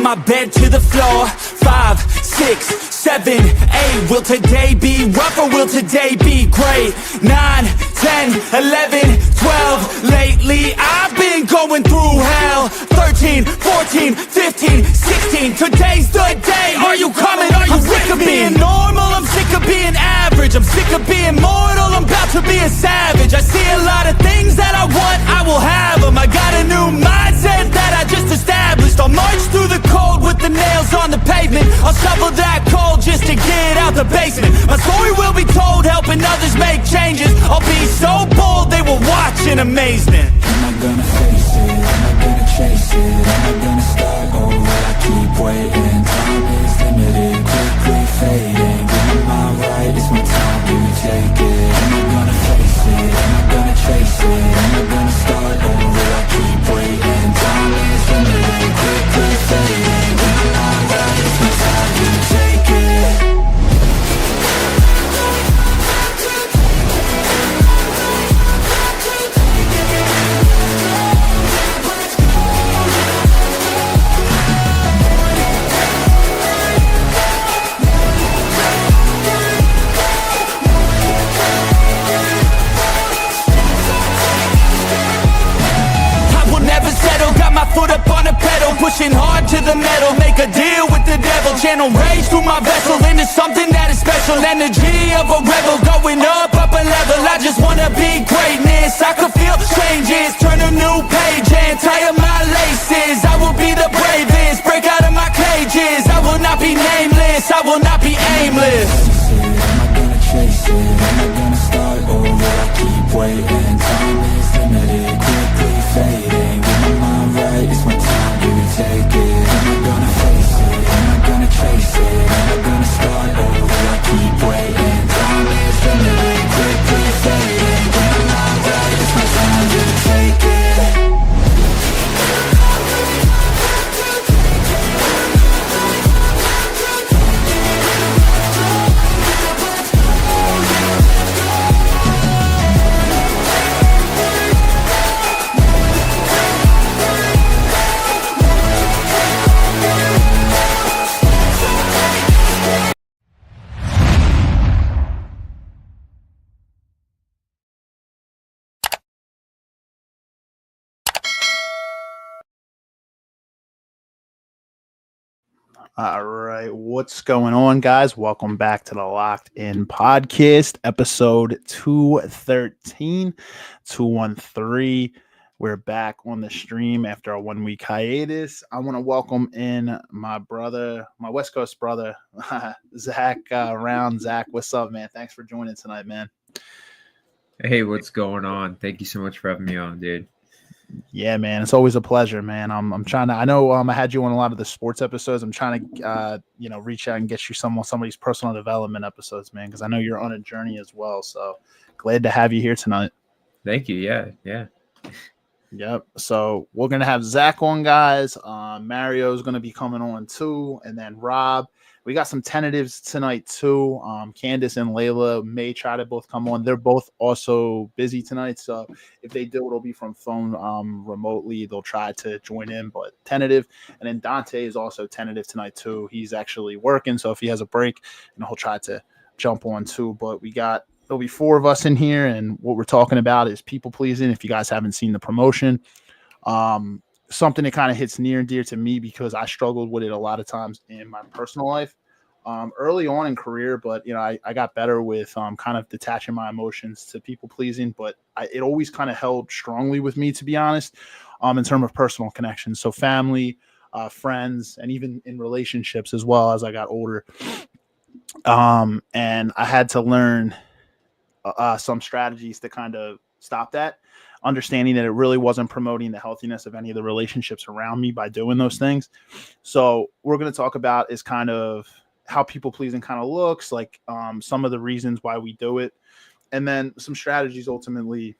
my bed to the floor. 5, 6, 7, 8. Will today be rough or will today be great? 9, 10, 11, 12. Lately I've been going through hell. 13, 14, 15, 16. Today's the day. Are you coming? Are you sick of being normal? I'm sick of being average. I'm sick of being mortal. I'm about to be a savage. I see a lot of things that I want, I will have them. I got a new mindset that I just established. I'll march through the cold with the nails on the pavement. I'll shovel that coal just to get out the basement. My story will be told, helping others make changes. I'll be so bold they will watch in amazement. Am I gonna face it? Am I gonna chase it? Am I gonna start or will I keep waiting? Time is limited, quickly fading. Get my mind right, it's my time to take it. Am I gonna face it? Am I gonna chase it? Am I gonna start or will I keep waiting? Time is limited, quickly fading. Get my mind right, it's my time to take it. Foot up on the pedal, pushing hard to the metal. Make a deal with the devil. Channel rage through my vessel into something that is special. Energy of a rebel, going up a level. I just wanna be greatness. I could feel changes, turn a new page and tie up my laces. I will be the bravest, break out of my cages. I will not be nameless, I will not be aimless. Am I gonna chase it? Am I gonna start or will I keep waiting? Time is limited, quickly fading. Get my mind right, it's my time to take it. Am I gonna face it? Am I gonna chase it? Am I gonna start or will I keep waiting? Time is limited, quickly fading. Get my mind right, it's my time to take it. All right, what's going on, guys? Welcome back to the Locked In Podcast, episode 213, 213. We're back on the stream after a 1 week hiatus. I want to welcome in my brother, my West Coast brother, Zach Round. Zach, what's up, man? Thanks for joining tonight, man. Hey, what's going on? Thank you so much for having me on, dude. Yeah, man, it's always a pleasure, man. I'm trying to. I know I had you on a lot of the sports episodes. I'm trying to, reach out and get you some of these personal development episodes, man, because I know you're on a journey as well. So glad to have you here tonight. Thank you. Yeah. Yep. So we're gonna have Zach on, guys. Mario is gonna be coming on too, and then Rob. We got some tentatives tonight too. Kandyce and Leyla may try to both come on. They're both also busy tonight, so if they do, it'll be from phone remotely. They'll try to join in, but tentative. And then Dante is also tentative tonight too. He's actually working, so if he has a break, he'll try to jump on too. But there'll be 4 of us in here, and what we're talking about is people pleasing. If you guys haven't seen the promotion, something that kind of hits near and dear to me because I struggled with it a lot of times in my personal life early on in career. But, I got better with kind of detaching my emotions to people pleasing. But it always kind of held strongly with me, to be honest, in terms of personal connections. So family, friends, and even in relationships as well as I got older. And I had to learn some strategies to kind of stop that, understanding that it really wasn't promoting the healthiness of any of the relationships around me by doing those things. So we're going to talk about is kind of how people pleasing kind of looks like, some of the reasons why we do it, and then some strategies ultimately,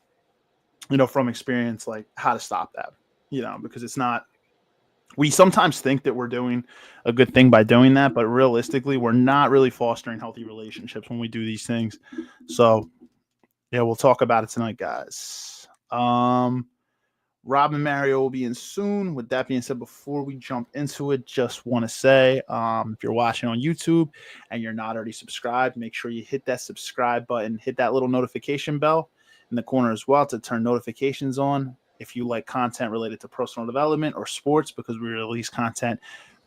from experience, like how to stop that, because it's not, we sometimes think that we're doing a good thing by doing that, but realistically, we're not really fostering healthy relationships when we do these things. So yeah, we'll talk about it tonight, guys. Rob and Mario will be in soon. With that being said, before we jump into it, just want to say, if you're watching on YouTube and you're not already subscribed, make sure you hit that subscribe button, hit that little notification bell in the corner as well to turn notifications on. If you like content related to personal development or sports, because we release content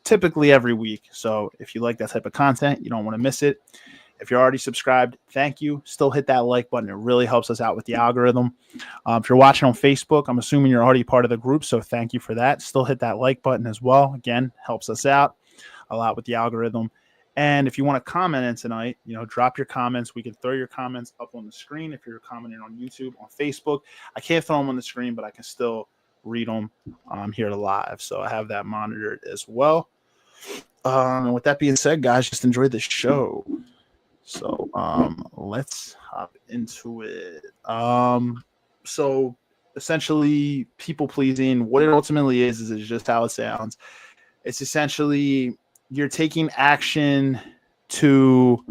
typically every week. So if you like that type of content, you don't want to miss it. If you're already subscribed, thank you. Still hit that like button. It really helps us out with the algorithm. If you're watching on Facebook, I'm assuming you're already part of the group, so thank you for that. Still hit that like button as well. Again, helps us out a lot with the algorithm. And if you want to comment in tonight, drop your comments. We can throw your comments up on the screen if you're commenting on YouTube, on Facebook. I can't throw them on the screen, but I can still read them here live. So I have that monitored as well. And with that being said, guys, just enjoy the show. So let's hop into it. So essentially, people pleasing, what it ultimately is just how it sounds. It's essentially you're taking action to.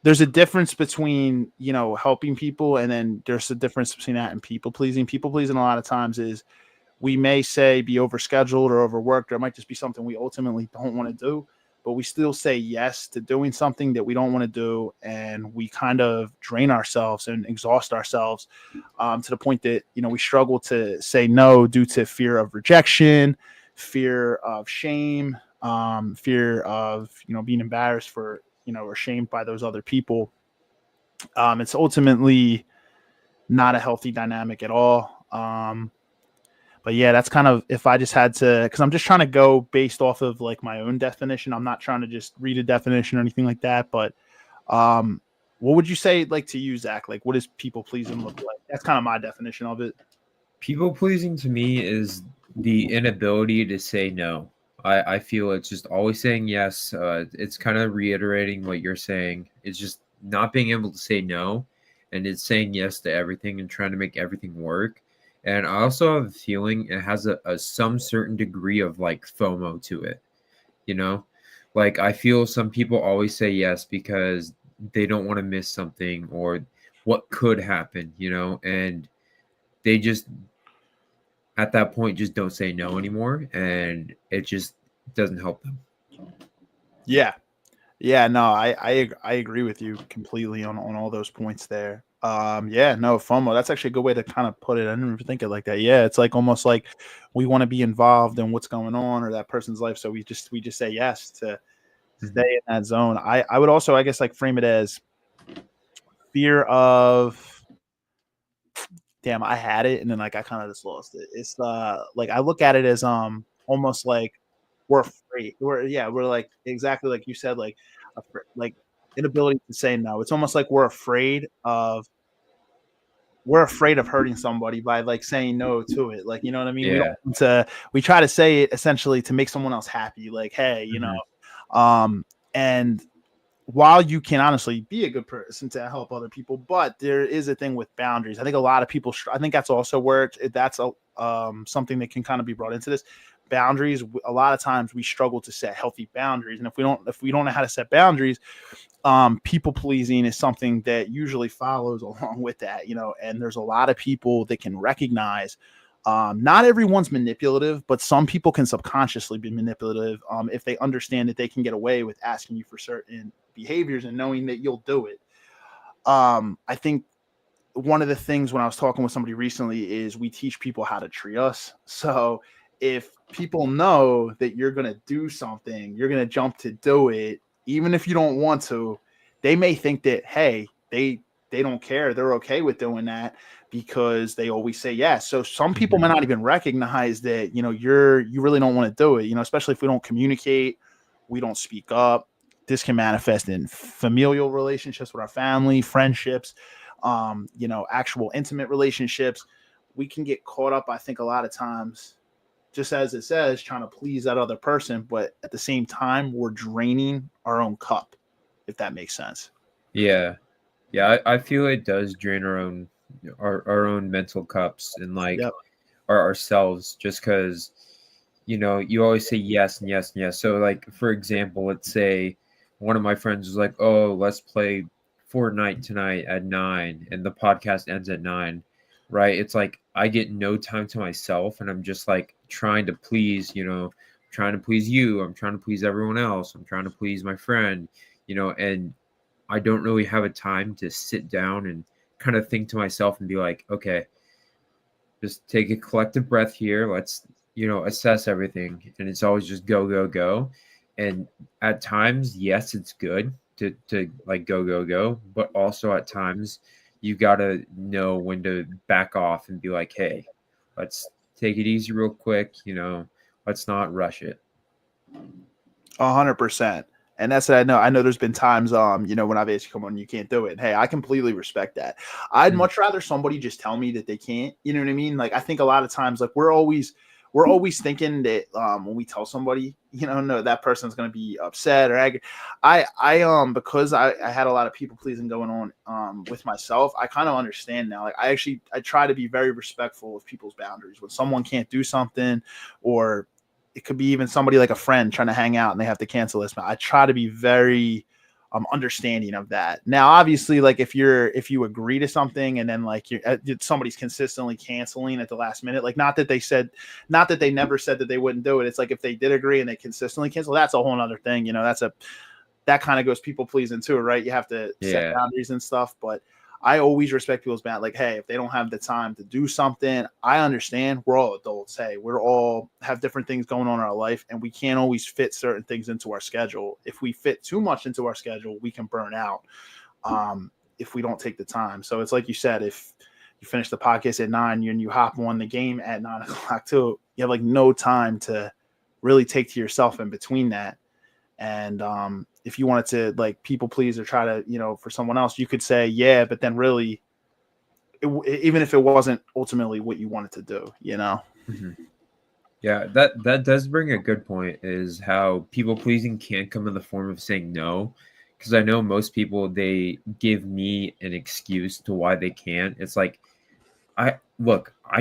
There's a difference between helping people, and then there's a difference between that and people pleasing. People pleasing a lot of times is we may say be overscheduled or overworked, or it might just be something we ultimately don't want to do. But we still say yes to doing something that we don't want to do, and we kind of drain ourselves and exhaust ourselves to the point that we struggle to say no due to fear of rejection, fear of shame, fear of being embarrassed for or shamed by those other people. It's ultimately not a healthy dynamic at all. But yeah, that's kind of, if I just had to, because I'm just trying to go based off of like my own definition. I'm not trying to just read a definition or anything like that. But what would you say like to you, Zach? Like, what does people pleasing look like? That's kind of my definition of it. People pleasing to me is the inability to say no. I feel it's just always saying yes. It's kind of reiterating what you're saying. It's just not being able to say no, and it's saying yes to everything and trying to make everything work. And I also have a feeling it has some certain degree of like FOMO to it, Like I feel some people always say yes because they don't want to miss something or what could happen, and they just at that point just don't say no anymore, and it just doesn't help them. Yeah. No, I agree with you completely on all those points there. FOMO. That's actually a good way to kind of put it. I didn't even think it like that. Yeah, it's like almost like we want to be involved in what's going on or that person's life, so we just say yes to stay in that zone. I would also, I guess, like frame it as fear of. Damn, I had it, and then like I kind of just lost it. It's like I look at it as almost like we're afraid. We're like exactly like you said, like inability to say no. It's almost like we're afraid of hurting somebody by like saying no to it. Like, you know what I mean? Yeah. We try to say it essentially to make someone else happy. Like, hey, and while you can honestly be a good person to help other people, but there is a thing with boundaries. I think a lot of people, I think that's also where that's something that can kind of be brought into this. Boundaries. A lot of times we struggle to set healthy boundaries, and if we don't know how to set boundaries, people pleasing is something that usually follows along with that, and there's a lot of people that can recognize not everyone's manipulative, but some people can subconsciously be manipulative if they understand that they can get away with asking you for certain behaviors and knowing that you'll do it. I think one of the things when I was talking with somebody recently is we teach people how to treat us. So if people know that you're going to do something, you're going to jump to do it, even if you don't want to, they may think that, hey, they don't care. They're okay with doing that because they always say yes. So some people may not even recognize that, you really don't want to do it, especially if we don't communicate, we don't speak up. This can manifest in familial relationships with our family, friendships, actual intimate relationships. We can get caught up, I think, a lot of times, just as it says, trying to please that other person, but at the same time, we're draining our own cup, if that makes sense. Yeah. I feel it does drain our own mental cups and like ourselves, just because you always say yes and yes and yes. So like, for example, let's say one of my friends was like, oh, let's play Fortnite tonight at 9, and the podcast ends at 9. right? It's like I get no time to myself, and I'm just like trying to please, trying to please you. I'm trying to please everyone else. I'm trying to please my friend, and I don't really have a time to sit down and kind of think to myself and be like, okay, just take a collective breath here. Let's, assess everything. And it's always just go, go, go. And at times, yes, it's good to like go, go, go. But also at times, you got to know when to back off and be like, hey, let's take it easy real quick. Let's not rush it. 100%. And that's what I know. I know there's been times, when I've asked you, come on, you can't do it. Hey, I completely respect that. I'd much rather somebody just tell me that they can't. You know what I mean? Like, I think a lot of times, like, we're always thinking that when we tell somebody, no, that person's going to be upset or angry. Because I had a lot of people pleasing going on with myself. I kind of understand now. Like, I try to be very respectful of people's boundaries. When someone can't do something, or it could be even somebody like a friend trying to hang out and they have to cancel this. I try to be very understanding of that. Now, obviously, like if you agree to something and then like somebody's consistently canceling at the last minute, like not that they never said that they wouldn't do it. It's like if they did agree and they consistently cancel, that's a whole other thing. That kind of goes people pleasing too, right? You have to set boundaries and stuff, but I always respect people's boundaries. Like, hey, if they don't have the time to do something, I understand. We're all adults. Hey, we're all have different things going on in our life, and we can't always fit certain things into our schedule. If we fit too much into our schedule, we can burn out if we don't take the time. So it's like you said, if you finish the podcast at 9 and you hop on the game at 9 o'clock too, you have like no time to really take to yourself in between that. And if you wanted to like people please or try to, for someone else, you could say, yeah, but then really, even if it wasn't ultimately what you wanted to do, Mm-hmm. Yeah, that does bring a good point, is how people pleasing can come in the form of saying no. Because I know most people, they give me an excuse to why they can't. It's like, I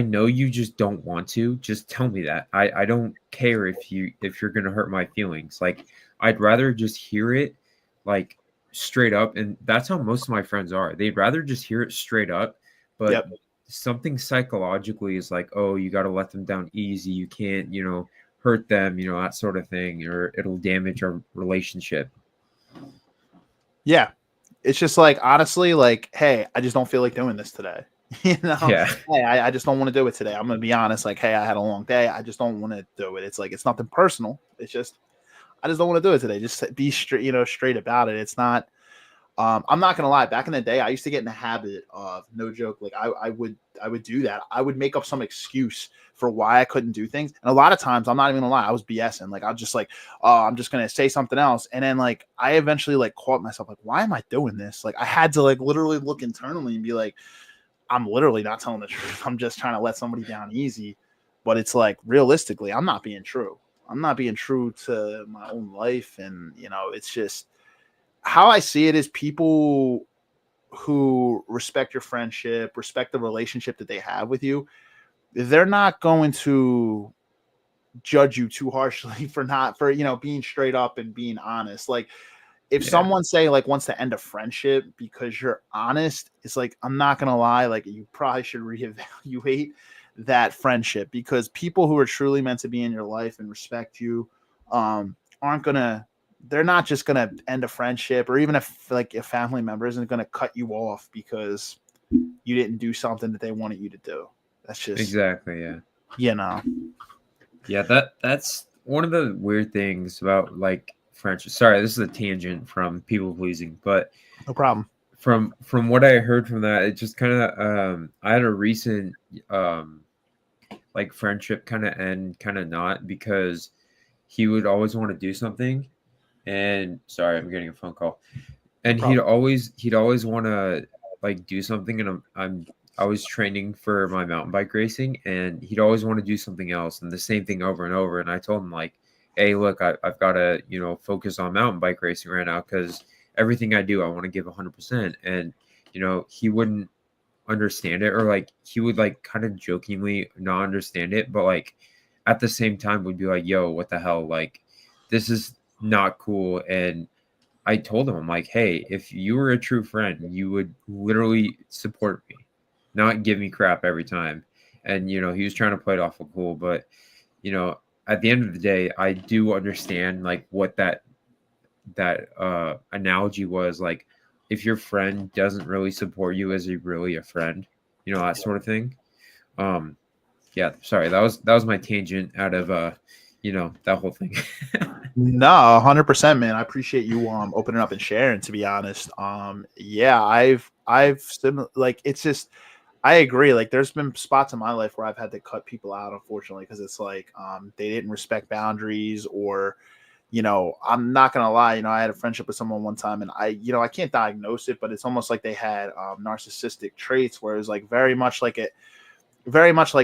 know you just don't want to. Just tell me that. I don't care if you're gonna hurt my feelings. Like, I'd rather just hear it like straight up. And that's how most of my friends are. They'd rather just hear it straight up. But something psychologically is like, oh, you got to let them down easy. You can't, hurt them, that sort of thing, or it'll damage our relationship. Yeah. It's just like, honestly, like, hey, I just don't feel like doing this today. Yeah. Hey, I just don't want to do it today. I'm going to be honest. Like, hey, I had a long day. I just don't want to do it. It's like, it's nothing personal. It's just, I just don't want to do it today. Just be straight about it. It's not, I'm not going to lie. Back in the day, I used to get in the habit of, no joke, like I would do that. I would make up some excuse for why I couldn't do things. And a lot of times, I'm not even gonna lie, I was BSing. Like, I was just like, oh, I'm just going to say something else. And then like, I eventually like caught myself like, why am I doing this? Like, I had to like literally look internally and be like, I'm literally not telling the truth. I'm just trying to let somebody down easy. But it's like, realistically, I'm not being true. I'm not being true to my own life. And, it's just how I see it is people who respect your friendship, respect the relationship that they have with you. They're not going to judge you too harshly for being straight up and being honest. Like, if someone say like wants to end a friendship because you're honest, it's like, I'm not going to lie. Like, you probably should reevaluate that friendship, because people who are truly meant to be in your life and respect you, they're not just going to end a friendship, or even if like a family member isn't going to cut you off because you didn't do something that they wanted you to do. That's just exactly. Yeah. Yeah. That's one of the weird things about like friendship. Sorry, this is a tangent from people pleasing, but No problem. From what I heard from that, it just kind of I had a recent like friendship kind of end, kind of not, because he would always want to do something. And sorry, I'm getting a phone call. And he'd always want to like do something, and I was training for my mountain bike racing, and he'd always want to do something else, and the same thing over and over. And I told him like, hey, look, I've got to focus on mountain bike racing right now, because everything I do, I want to give 100%. And he wouldn't understand it, or like he would like kind of jokingly not understand it, but like at the same time would be like, yo, what the hell, like this is not cool. And I told him, I'm like, hey, if you were a true friend, you would literally support me not give me crap every time. And he was trying to play it off of cool, but at the end of the day, I do understand like what that analogy was. Like, if your friend doesn't really support you, is he really a friend? That sort of thing. Yeah, sorry, that was my tangent out of that whole thing. No, 100%, man. I appreciate you opening up and sharing, to be honest. Yeah, like, it's just, I agree. Like, there's been spots in my life where I've had to cut people out, unfortunately, because it's like they didn't respect boundaries, or I'm not gonna lie, I had a friendship with someone one time, and I can't diagnose it, but it's almost like they had narcissistic traits, where it was like very much like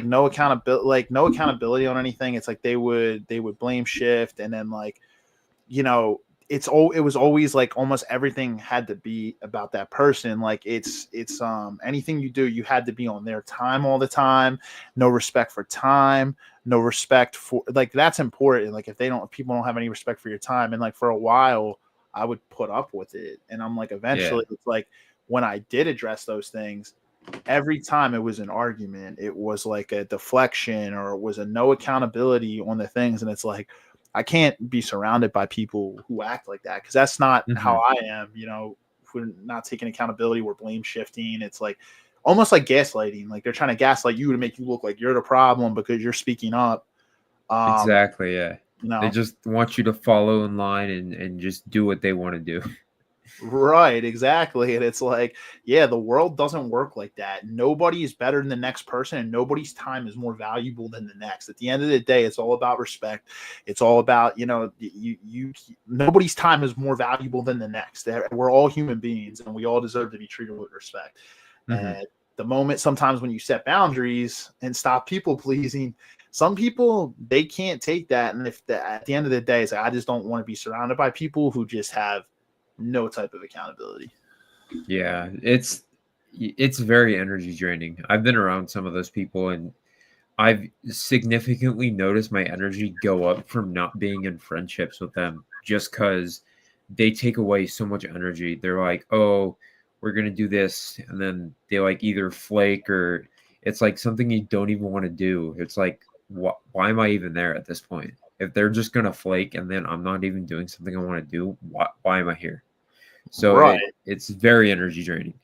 no accountability on anything. It's like they would blame shift, and then like it was always like almost everything had to be about that person. Like it's anything you do, you had to be on their time all the time. No respect for time, no respect for, like, that's important. Like if people don't have any respect for your time, and like for a while I would put up with it, and I'm like, eventually it's like when I did address those things, every time it was an argument, it was like a deflection, or it was a no accountability on the things. And it's like, I can't be surrounded by people who act like that, because that's not how I am. If we're not taking accountability, we're blame shifting. It's like almost like gaslighting. Like they're trying to gaslight you to make you look like you're the problem because you're speaking up. Exactly. Yeah. They just want you to follow in line and just do what they want to do. Right, exactly. And it's like, yeah, the world doesn't work like that. Nobody is better than the next person, and nobody's time is more valuable than the next. At the end of the day, it's all about respect. It's all about, nobody's time is more valuable than the next. We're all human beings, and we all deserve to be treated with respect. And the moment, sometimes when you set boundaries and stop people pleasing, some people, they can't take that. And at the end of the day, it's like, I just don't want to be surrounded by people who just have no type of accountability. Yeah, it's very energy draining. I've been around some of those people, and I've significantly noticed my energy go up from not being in friendships with them, just because they take away so much energy. They're like, oh, we're going to do this. And then they like either flake, or it's like something you don't even want to do. It's like, why am I even there at this point? If they're just going to flake and then I'm not even doing something I want to do, why am I here? So right. It's very energy draining.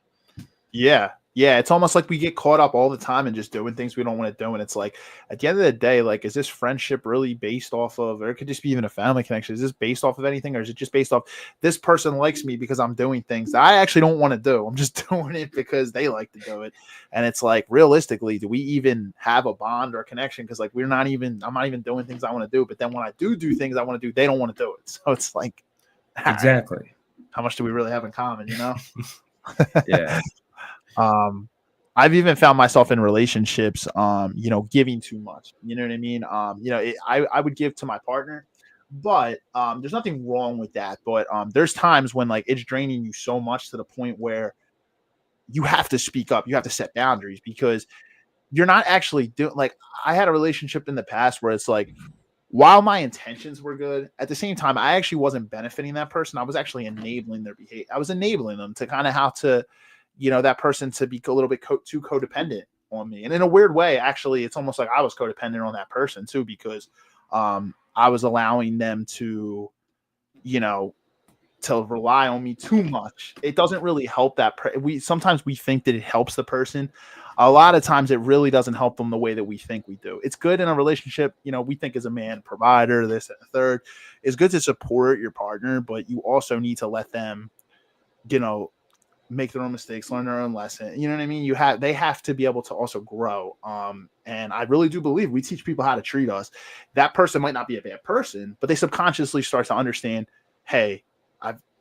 Yeah. Yeah. It's almost like we get caught up all the time and just doing things we don't want to do. And it's like, at the end of the day, like, is this friendship really based off of, or it could just be even a family connection? Is this based off of anything? Or is it just based off, this person likes me because I'm doing things that I actually don't want to do? I'm just doing it because they like to do it. And it's like, realistically, do we even have a bond or a connection? Because like, I'm not even doing things I want to do. But then when I do things I want to do, they don't want to do it. So it's like, exactly. Right, how much do we really have in common, Yeah. I've even found myself in relationships, giving too much. You know what I mean? I would give to my partner, but there's nothing wrong with that. But there's times when like it's draining you so much to the point where you have to speak up. You have to set boundaries, because you're not actually doing, like, I had a relationship in the past where it's like, while my intentions were good, at the same time, I actually wasn't benefiting that person. I was actually enabling their behavior. I was enabling them to kind of how to, that person to be a little bit too codependent on me. And in a weird way, actually, it's almost like I was codependent on that person too, because I was allowing them to, to rely on me too much. It doesn't really help that. Sometimes we think that it helps the person. A lot of times it really doesn't help them the way that we think we do. It's good in a relationship. We think as a man, provider, this and the third, it's good to support your partner, but you also need to let them, make their own mistakes, learn their own lesson. You know what I mean? They have to be able to also grow. And I really do believe we teach people how to treat us. That person might not be a bad person, but they subconsciously start to understand, hey,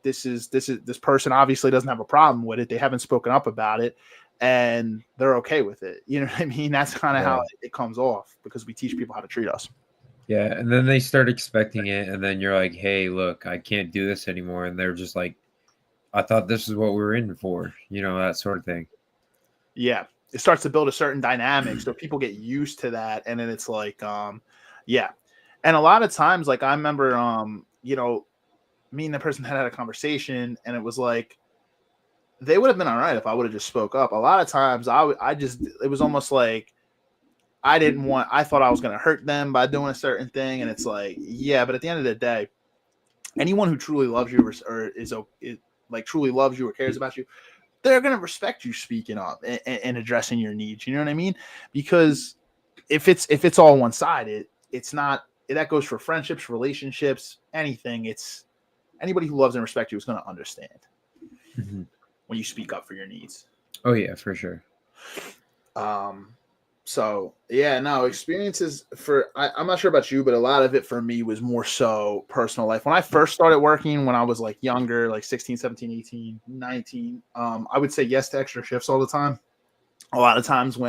this person obviously doesn't have a problem with it. They haven't spoken up about it, and they're okay with it. You know what I mean? That's kind of how it comes off, because we teach people how to treat us. Yeah. And then they start expecting it. And then you're like, hey, look, I can't do this anymore. And they're just like, I thought this is what we were in for, that sort of thing. Yeah. It starts to build a certain dynamic. So people get used to that. And then it's like, yeah. And a lot of times, like, I remember, me and the person had a conversation, and it was like, they would have been all right if I would have just spoke up. A lot of times it was almost like I thought I was going to hurt them by doing a certain thing. And it's like, yeah, but at the end of the day, anyone who truly loves you or is like truly loves you or cares about you, they're going to respect you speaking up and addressing your needs. You know what I mean? Because if it's all one-sided, it's not, that goes for friendships, relationships, anything. It's anybody who loves and respects you is going to understand when you speak up for your needs. Oh yeah, for sure. So yeah, no, experiences I'm not sure about you, but a lot of it for me was more so personal life. When I first started working, when I was like younger, like 16, 17, 18, 19, I would say yes to extra shifts all the time. A lot of times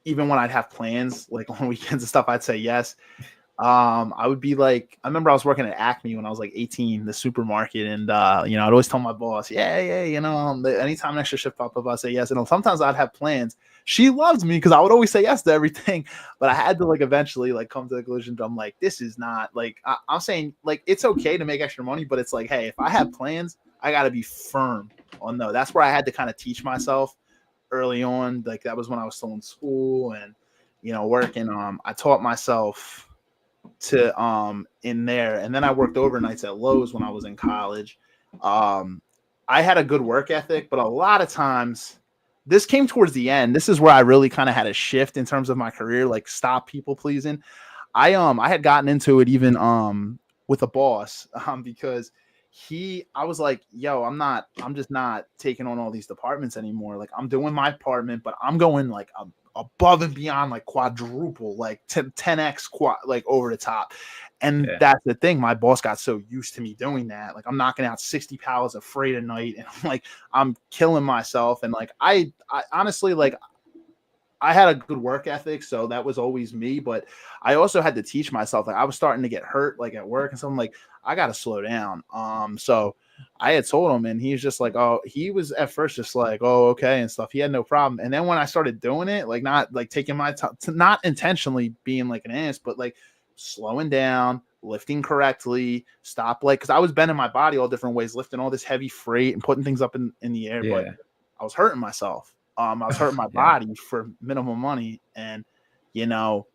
even when I'd have plans, like on weekends and stuff, I'd say yes. I would be like, I remember I was working at Acme when I was like 18, the supermarket. And, I'd always tell my boss, yeah, anytime an extra shift popped up, I'd say yes. And sometimes I'd have plans. She loves me because I would always say yes to everything, but I had to like eventually like come to the conclusion. I'm like, this is not like, I'm saying like, it's okay to make extra money, but it's like, hey, if I have plans, I got to be firm on no. That's where I had to kind of teach myself early on. Like that was when I was still in school and, working. I taught myself to in there, and then I worked overnights at Lowe's when I was in college. I had a good work ethic, but a lot of times this came towards the end. This is where I really kind of had a shift in terms of my career, like stop people pleasing. I had gotten into it even with a boss because I was like, yo, I'm just not taking on all these departments anymore. Like I'm doing my department, but I'm going like above and beyond, like quadruple, like 10x like over the top. And that's the thing. My boss got so used to me doing that. Like I'm knocking out 60 pallets of freight a night and I'm killing myself. And like, I honestly, like I had a good work ethic. So that was always me, but I also had to teach myself. Like I was starting to get hurt, like at work and something, like I got to slow down. So I had told him, and he's just like, oh, he was at first just like, oh, okay, and stuff. He had no problem. And then when I started doing it, like not like taking my time, not intentionally being like an ass, but like slowing down, lifting correctly, stop, like, because I was bending my body all different ways, lifting all this heavy freight and putting things up in the air, but I was hurting myself. I was hurting my body for minimum money, and he got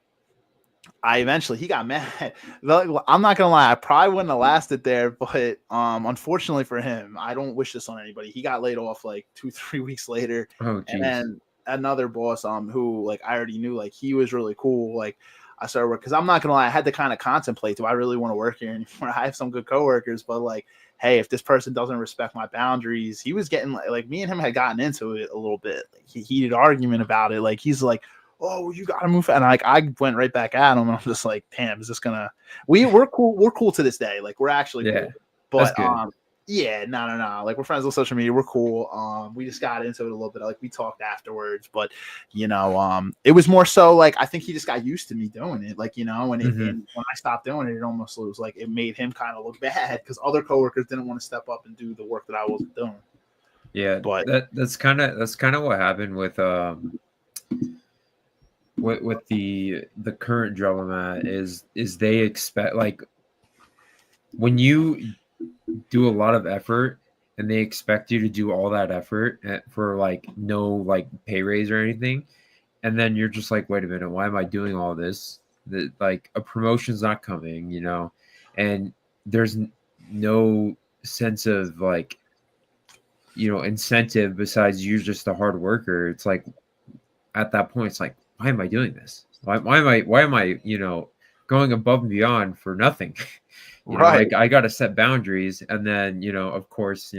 mad. I'm not gonna lie, I probably wouldn't have lasted there, but unfortunately for him, I don't wish this on anybody. He got laid off like 2-3 weeks later. Oh, and then another boss who like I already knew, like he was really cool. Like I started work because I'm not gonna lie, I had to kind of contemplate, do I really want to work here anymore? I have some good coworkers, but like, hey, if this person doesn't respect my boundaries, he was getting like me and him had gotten into it a little bit. Like, heated argument about it. Like he's like, oh, you gotta move. And like I went right back at him, and I'm just like, damn, is this gonna? We're cool. We're cool to this day. Like we're actually cool. But no. Like we're friends on social media. We're cool. We just got into it a little bit. Like we talked afterwards, but it was more so like I think he just got used to me doing it. Like and when I stopped doing it, it almost was like it made him kind of look bad because other coworkers didn't want to step up and do the work that I wasn't doing. Yeah, but that's kind of what happened with the current job I'm at is they expect, like, when you do a lot of effort and they expect you to do all that effort for like no like pay raise or anything, and then you're just like, wait a minute, why am I doing all this? Like a promotion's not coming, and there's no sense of like incentive besides you're just a hard worker. It's like at that point it's like, why am I doing this? Why am I going above and beyond for nothing? Right. Like I got to set boundaries, and then of course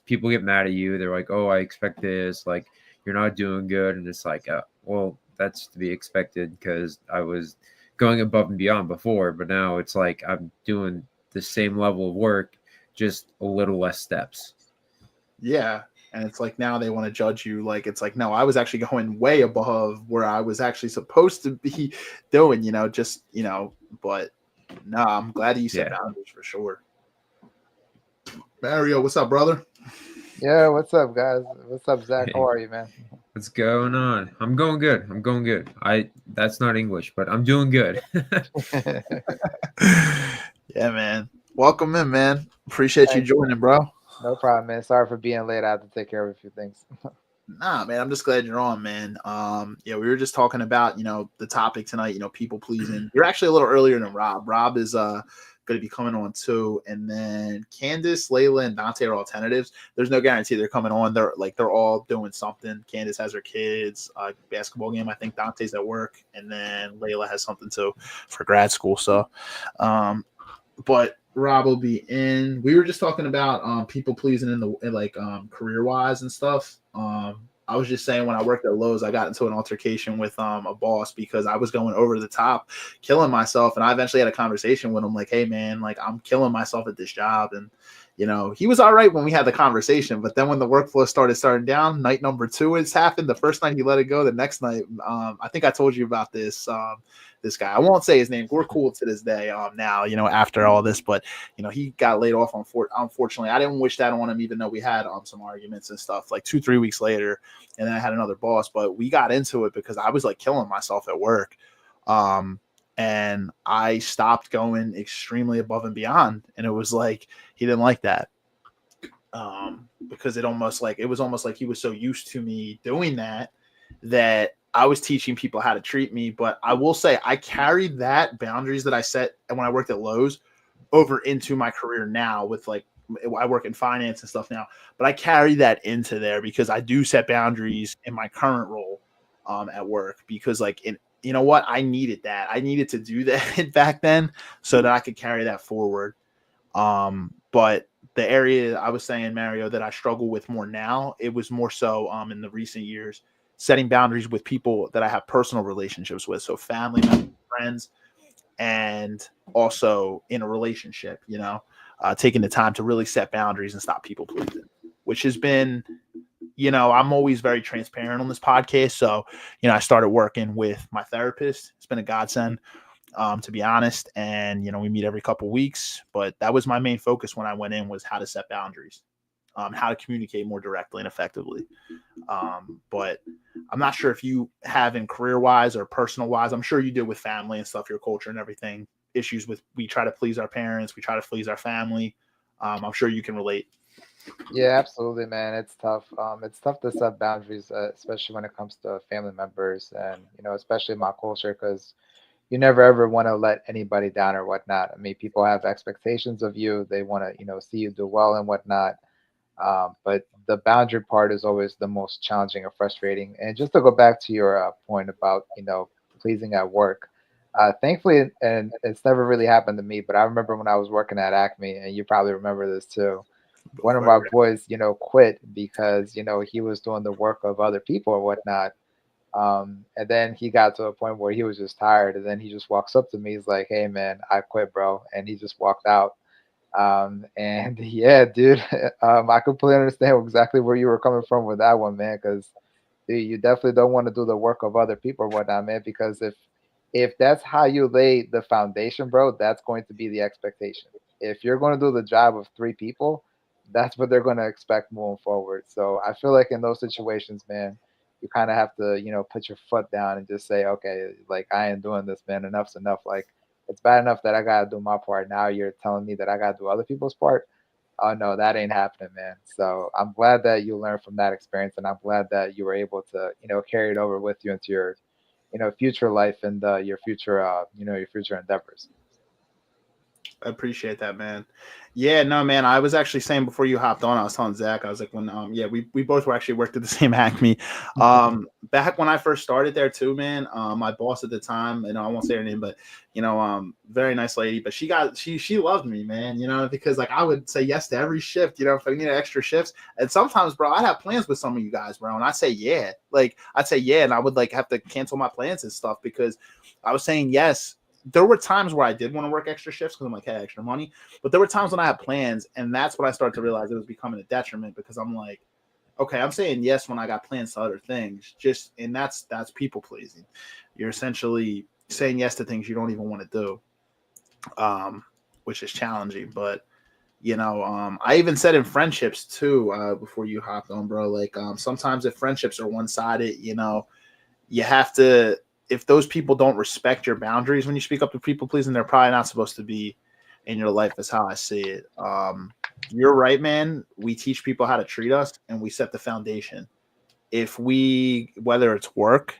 people get mad at you. They're like, oh, I expect this, like you're not doing good, and it's like, well, that's to be expected because I was going above and beyond before, but now it's like I'm doing the same level of work, just a little less steps. Yeah. And it's like now they want to judge you. Like it's like, no, I was actually going way above where I was actually supposed to be doing, but no, I'm glad you said boundaries for sure. Mario, what's up, brother? Yeah, what's up, guys? What's up, Zach? How are you, man? What's going on? I'm going good. That's not English, but I'm doing good. Yeah, man. Welcome in, man. Appreciate you joining, bro. No problem, man. Sorry for being late. I have to take care of a few things. Nah, man, I'm just glad you're on, man. Yeah, we were just talking about, the topic tonight, people pleasing. You're actually a little earlier than Rob. Rob is going to be coming on too, and then Kandyce, Leyla, and Dante are all tentatives. There's no guarantee they're coming on. They're all doing something. Kandyce has her kids, basketball game. I think Dante's at work, and then Leyla has something too for grad school. So, but Rob will be in. We were just talking about people pleasing career wise and stuff. I was just saying when I worked at Lowe's, I got into an altercation with a boss because I was going over the top, killing myself, and I eventually had a conversation with him like, "Hey man, like I'm killing myself at this job," and he was all right when we had the conversation, but then when the workflow starting down, night number 2 has happened. The first night he let it go. The next night, I think I told you about this. This guy, I won't say his name. We're cool to this day. Now, after all this, but he got laid off. Unfortunately, I didn't wish that on him, even though we had some arguments and stuff. Like 2-3 weeks later, and then I had another boss, but we got into it because I was like killing myself at work. And I stopped going extremely above and beyond. And it was like, he didn't like that. Because it was almost like he was so used to me doing that I was teaching people how to treat me. But I will say I carried that boundaries that I set when I worked at Lowe's over into my career now with I work in finance and stuff now, but I carry that into there because I do set boundaries in my current role at work because you know what? I needed that. I needed to do that back then so that I could carry that forward. But the area I was saying, Mario, that I struggle with more now, it was more so in the recent years, setting boundaries with people that I have personal relationships with. So family members, friends, and also in a relationship, taking the time to really set boundaries and stop people pleasing, which has been, I'm always very transparent on this podcast. So, I started working with my therapist. It's been a godsend, to be honest. And, we meet every couple weeks, but that was my main focus when I went in was how to set boundaries, how to communicate more directly and effectively. But I'm not sure if you have in career wise or personal wise, I'm sure you did with family and stuff, your culture and everything, issues with, we try to please our parents, we try to please our family. I'm sure you can relate. Yeah, absolutely, man. It's tough. It's tough to set boundaries, especially when it comes to family members, and especially my culture, because you never ever want to let anybody down or whatnot. I mean, people have expectations of you. They want to, see you do well and whatnot. But the boundary part is always the most challenging or frustrating. And just to go back to your point about, pleasing at work, thankfully, and it's never really happened to me, but I remember when I was working at Acme, and you probably remember this too. One of my boys, quit because, he was doing the work of other people or whatnot. And then he got to a point where he was just tired, and then he just walks up to me. He's like, "Hey, man, I quit, bro," and he just walked out. And yeah, dude, I completely understand exactly where you were coming from with that one, man. Because you definitely don't want to do the work of other people or whatnot, man. Because if that's how you lay the foundation, bro, that's going to be the expectation. If you're going to do the job of 3 people, that's what they're going to expect moving forward. So I feel like in those situations, man, you kind of have to, put your foot down and just say, okay, like I ain't doing this, man. Enough's enough. Like it's bad enough that I gotta do my part. Now you're telling me that I gotta do other people's part. Oh no, that ain't happening, man. So I'm glad that you learned from that experience, and I'm glad that you were able to, carry it over with you into your, future life and your future, your future endeavors. I appreciate that, man. Yeah, no, man. I was actually saying before you hopped on, I was telling Zach, I was like, we both were actually worked at the same Acme. Back when I first started there too, man. My boss at the time, I won't say her name, but very nice lady. But she loved me, man. Because I would say yes to every shift. If I needed extra shifts, and sometimes, bro, I'd have plans with some of you guys, bro, and I'd say yeah, and I would have to cancel my plans and stuff because I was saying yes. There were times where I did want to work extra shifts because I'm like, hey, extra money. But there were times when I had plans, and that's when I started to realize it was becoming a detriment because I'm like, okay, I'm saying yes when I got plans to other things. And that's people pleasing. You're essentially saying yes to things you don't even want to do, which is challenging. But I even said in friendships too, before you hopped on, bro. Sometimes if friendships are one sided, you have to. If those people don't respect your boundaries when you speak up to people pleasing, they're probably not supposed to be in your life. Is how I see it. you're right, man. We teach people how to treat us, and we set the foundation. If we, whether it's work,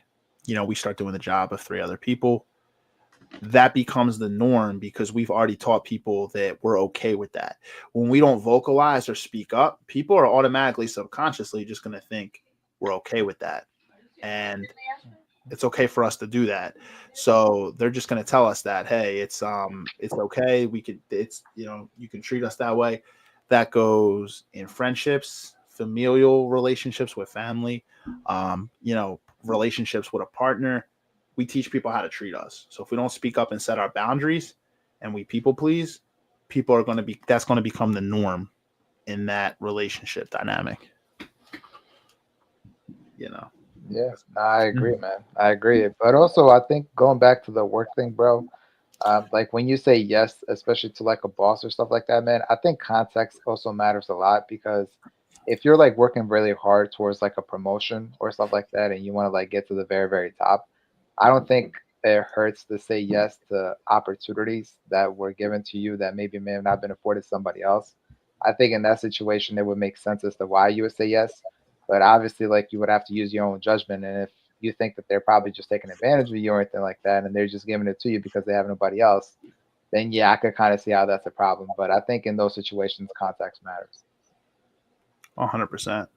we start doing the job of 3 other people, that becomes the norm because we've already taught people that we're okay with that. When we don't vocalize or speak up, people are automatically, subconsciously just going to think we're okay with that. And it's okay for us to do that. So they're just going to tell us that, hey, it's okay. You can treat us that way. That goes in friendships, familial relationships with family, relationships with a partner. We teach people how to treat us. So if we don't speak up and set our boundaries and we people please, that's going to become the norm in that relationship dynamic. Yeah, I agree, man. I agree. But also, I think going back to the work thing, bro, like when you say yes, especially to like a boss or stuff like that, man, I think context also matters a lot because if you're like working really hard towards like a promotion or stuff like that and you want to like get to the very, very top, I don't think it hurts to say yes to opportunities that were given to you that maybe may have not been afforded somebody else. I think in that situation, it would make sense as to why you would say yes. But obviously, like you would have to use your own judgment. And if you think that they're probably just taking advantage of you or anything like that, and they're just giving it to you because they have nobody else, then yeah, I could kind of see how that's a problem. But I think in those situations, context matters. 100%.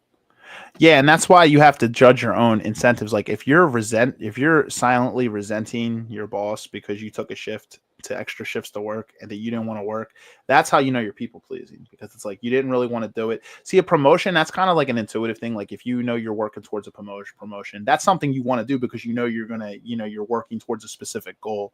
Yeah, and that's why you have to judge your own incentives. Like if you're silently resenting your boss because you took a shift to extra shifts to work and that you didn't want to work, that's how you know you're people pleasing because it's like you didn't really want to do it. See, a promotion, that's kind of like an intuitive thing. Like if you know you're working towards a promotion, that's something you want to do because you're working towards a specific goal.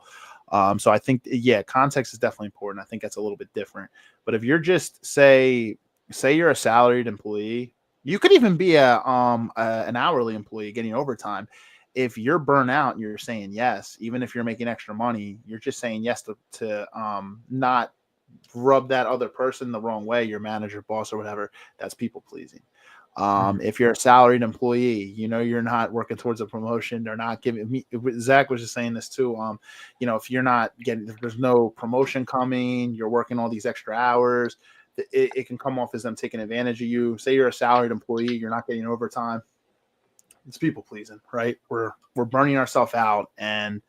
So I think context is definitely important. I think that's a little bit different. But if you're just say you're a salaried employee, you could even be an hourly employee getting overtime. If you're burnt out and you're saying yes, even if you're making extra money, you're just saying yes to not rub that other person the wrong way, your manager, boss, or whatever. That's people pleasing. If you're a salaried employee, you're not working towards a promotion. They're not giving me. Zach was just saying this too. If you're not getting, if there's no promotion coming, you're working all these extra hours. It can come off as them taking advantage of you. Say you're a salaried employee, you're not getting overtime. It's people pleasing, right? We're burning ourselves out and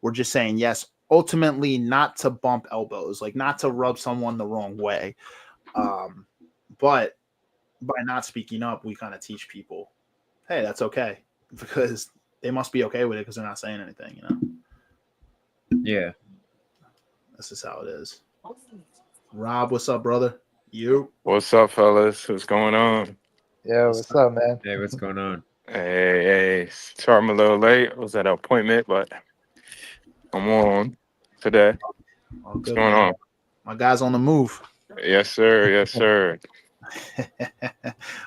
we're just saying yes, ultimately not to bump elbows, like not to rub someone the wrong way. But by not speaking up, we kind of teach people, hey, that's okay, because they must be okay with it because they're not saying anything, Yeah. This is how it is. Rob, what's up, brother? You? What's up, fellas? What's going on? Yeah, what's up, man? Hey, what's going on? Hey, sorry I'm a little late. I was at an appointment, but I'm on today. All What's good, going man. on? My guy's on the move. Yes, sir. Yes, sir.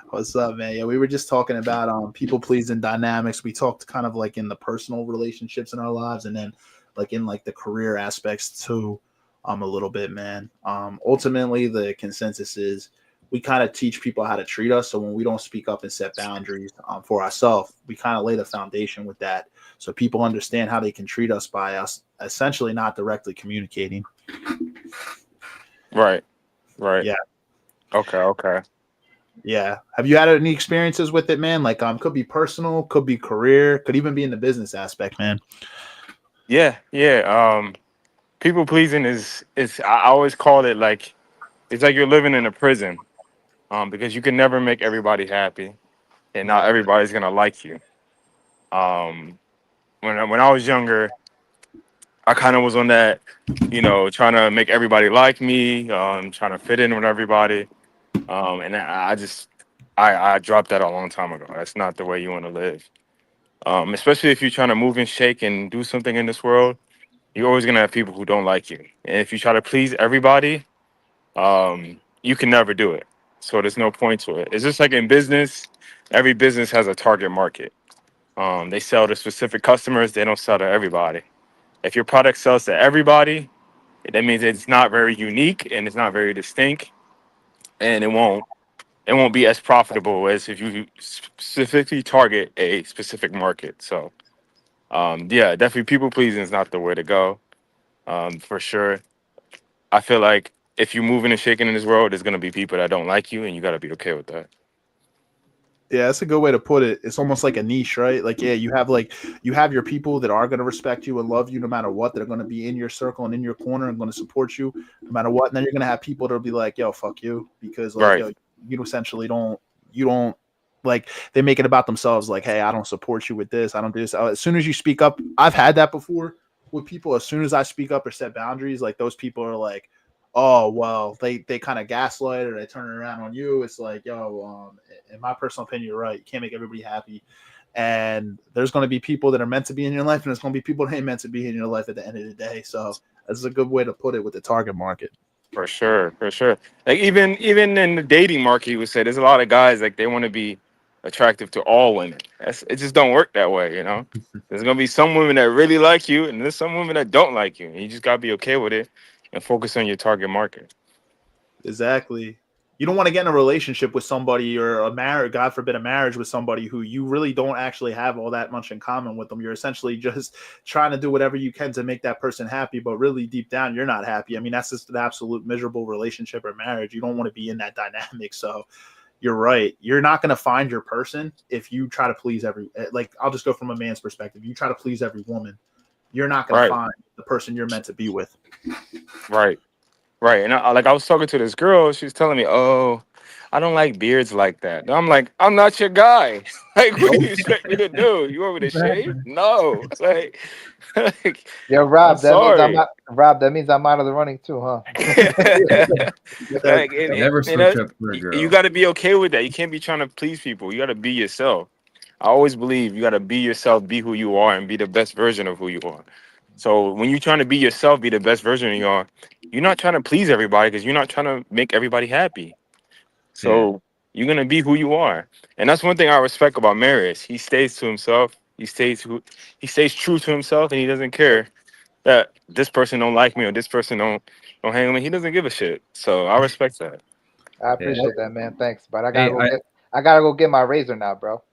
What's up, man? Yeah, we were just talking about people pleasing dynamics. We talked kind of like in the personal relationships in our lives, and then like in like the career aspects too, a little bit, man. Ultimately, the consensus is we kind of teach people how to treat us. So when we don't speak up and set boundaries for ourselves, we kind of lay the foundation with that, so people understand how they can treat us by us essentially not directly communicating. Right. Yeah. Okay. Yeah. Have you had any experiences with it, man? Like, could be personal, could be career, could even be in the business aspect, man. Yeah. People pleasing is I always call it like it's like you're living in a prison. Because you can never make everybody happy, and not everybody's gonna like you. Um, when I was younger, I kind of was on that, trying to make everybody like me, trying to fit in with everybody. And I dropped that a long time ago. That's not the way you want to live. Especially if you're trying to move and shake and do something in this world, you're always gonna have people who don't like you. And if you try to please everybody, you can never do it. So there's no point to it. It's just like in business, every business has a target market. They sell to specific customers, they don't sell to everybody. If your product sells to everybody, that means it's not very unique and it's not very distinct, and it won't be as profitable as if you specifically target a specific market. So yeah, definitely people pleasing is not the way to go. For sure. I feel like if you're moving and shaking in this world, there's gonna be people that don't like you, and you gotta be okay with that. Yeah, that's a good way to put it. It's almost like a niche, right? Like, yeah, you have your people that are going to respect you and love you no matter what. They're going to be in your circle and in your corner and going to support you no matter what. And then you're going to have people that'll be like, yo, fuck you, because like, Right. yo, you essentially you don't like, they make it about themselves. Like, hey, I don't support you with this. I don't do this. As soon as you speak up, I've had that before with people. As soon as I speak up or set boundaries, like those people are like, oh, well, they kind of gaslight or they turn it around on you. It's like, yo, in my personal opinion, you're right. You can't make everybody happy. And there's going to be people that are meant to be in your life, and there's going to be people that ain't meant to be in your life at the end of the day. So that's a good way to put it with the target market. For sure, for sure. Like even in the dating market, you would say there's a lot of guys like they want to be attractive to all women. It just don't work that way, you know. There's gonna be some women that really like you, and there's some women that don't like you. And you just gotta be okay with it and focus on your target market. Exactly. You don't want to get in a relationship with somebody or a marriage, God forbid, a marriage with somebody who you really don't actually have all that much in common with them. You're essentially just trying to do whatever you can to make that person happy, but really deep down, you're not happy. I mean, that's just an absolute miserable relationship or marriage. You don't want to be in that dynamic. So you're right. You're not going to find your person if you try to please like, I'll just go from a man's perspective. You try to please every woman. You're not going to find the person you're meant to be with. Right. Right. And I was talking to this girl. She was telling me, oh, I don't like beards like that. And I'm like, I'm not your guy. Like, what do you expect me to do? You want me to shave? No. It's like Yo, Rob, I'm that means I'm sorry. not Rob, that means I'm out of the running too, huh? Like, Never switch up for a girl. you got to be okay with that. You can't be trying to please people. You got to be yourself. I always believe you got to be yourself, be who you are, and be the best version of who you are. So when you're trying to be yourself, be the best version of you are, you're not trying to please everybody because you're not trying to make everybody happy. So you're gonna be who you are, and that's one thing I respect about Marius. He stays to himself. He stays true to himself, and he doesn't care that this person don't like me or this person don't hang with me. He doesn't give a shit. So I respect that. I appreciate that, man. Thanks. But Hey, I gotta go get my razor now, bro.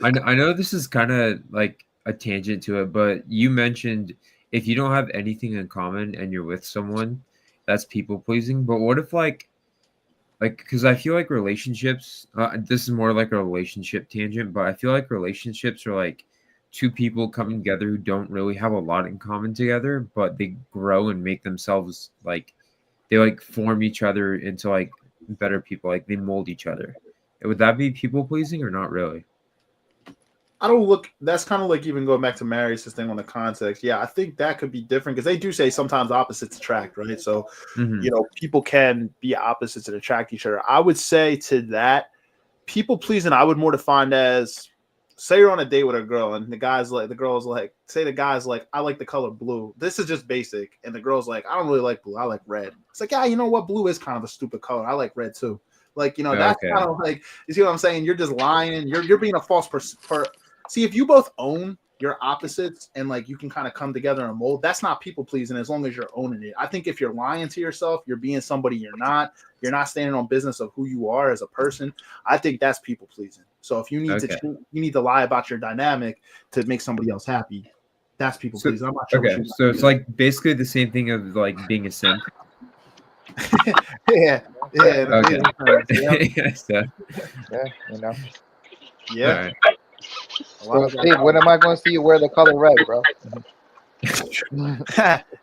I know this is kind of like a tangent to it, but you mentioned if you don't have anything in common and you're with someone, that's people pleasing. But what if like because I feel like relationships, this is more like a relationship tangent, but I feel like relationships are like two people coming together who don't really have a lot in common together, but they grow and make themselves like they like form each other into like better people, like they mold each other. Would that be people pleasing or not really? That's kind of like even going back to Marius' thing on the context. Yeah, I think that could be different because they do say sometimes opposites attract, right? So, people can be opposites and attract each other. I would say to that, people pleasing, I would more define as, say you're on a date with a girl and the guy's like, I like the color blue. This is just basic. And the girl's like, I don't really like blue. I like red. It's like, yeah, you know what? Blue is kind of a stupid color. I like red too. Like, that's kind of like, you see what I'm saying? You're just lying. You're being a false person. See, if you both own your opposites and like you can kind of come together and mold, that's not people pleasing as long as you're owning it. I think if you're lying to yourself, you're being somebody you're not standing on business of who you are as a person, I think that's people pleasing. So if you need to lie about your dynamic to make somebody else happy, that's people pleasing. I'm not sure. Okay, so it's like basically the same thing of like being a simp. Yeah. Okay. Yeah, Yeah. All right. So, Steve, when am I going to see you wear the color red, bro?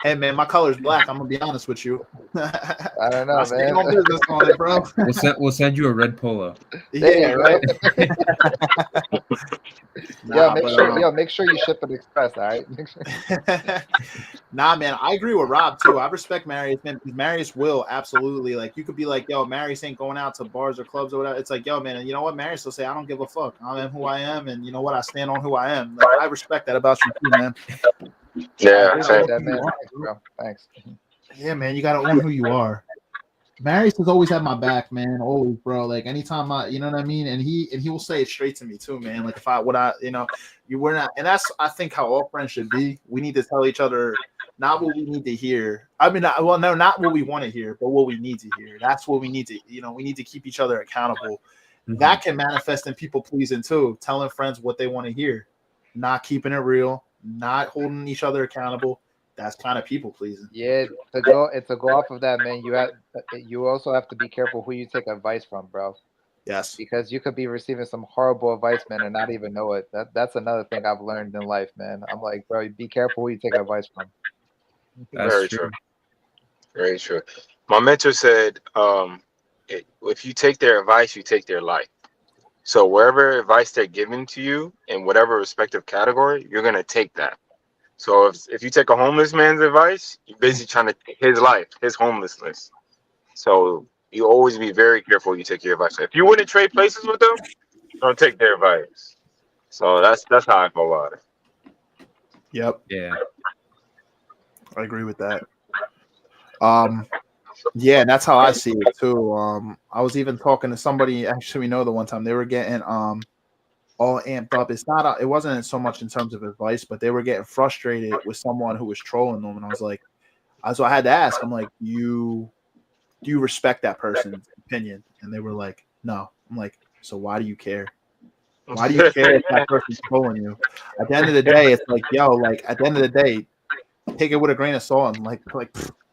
Hey man, my color's black. I'm gonna be honest with you. I don't know, man. On business on it, bro. We'll send you a red polo. Yeah, right. Make sure you ship it express, all right? Nah, man, I agree with Rob too. I respect Marius, man. Marius will absolutely, like, you could be like, yo, Marius ain't going out to bars or clubs or whatever. It's like, yo, man, and you know what? Marius will say, I don't give a fuck. I am who I am, and you know what? I stand on who I am. Like, I respect that about you too, man. Yeah, that, man. Thanks, bro. Thanks. Yeah, man, you gotta own who you are. Marius has always had my back, man. Always, bro. Like anytime you know what I mean. And he will say it straight to me too, man. Like we're not, and that's I think how all friends should be. We need to tell each other not what we need to hear. I mean, not what we want to hear, but what we need to hear. That's what we need to, we need to keep each other accountable. Mm-hmm. That can manifest in people pleasing too, telling friends what they want to hear, not keeping it real, not holding each other accountable. that's kind of people pleasing. Yeah, to go off of that, man. You also have to be careful who you take advice from, bro. Yes. Because you could be receiving some horrible advice, man, and not even know it. That's another thing I've learned in life, man. I'm like, bro, be careful who you take advice from. That's Very true. true. Very true. My mentor said, if you take their advice, you take their life. So wherever advice they're giving to you in whatever respective category, you're gonna take that. So if you take a homeless man's advice, you're basically trying to take his life, his homelessness. So you always be very careful you take your advice. If you wouldn't trade places with them, don't take their advice. So that's how I feel about it. Yep. Yeah. I agree with that. Yeah, and that's how I see it too. I was even talking to somebody actually we know the one time they were getting all amped up. It wasn't so much in terms of advice, but they were getting frustrated with someone who was trolling them, and I was like, so I had to ask. I'm like, do you respect that person's opinion? And they were like, no. I'm like, so why do you care? Why do you care if that person's trolling you? At the end of the day, it's like, yo, like at the end of the day, take it with a grain of salt and like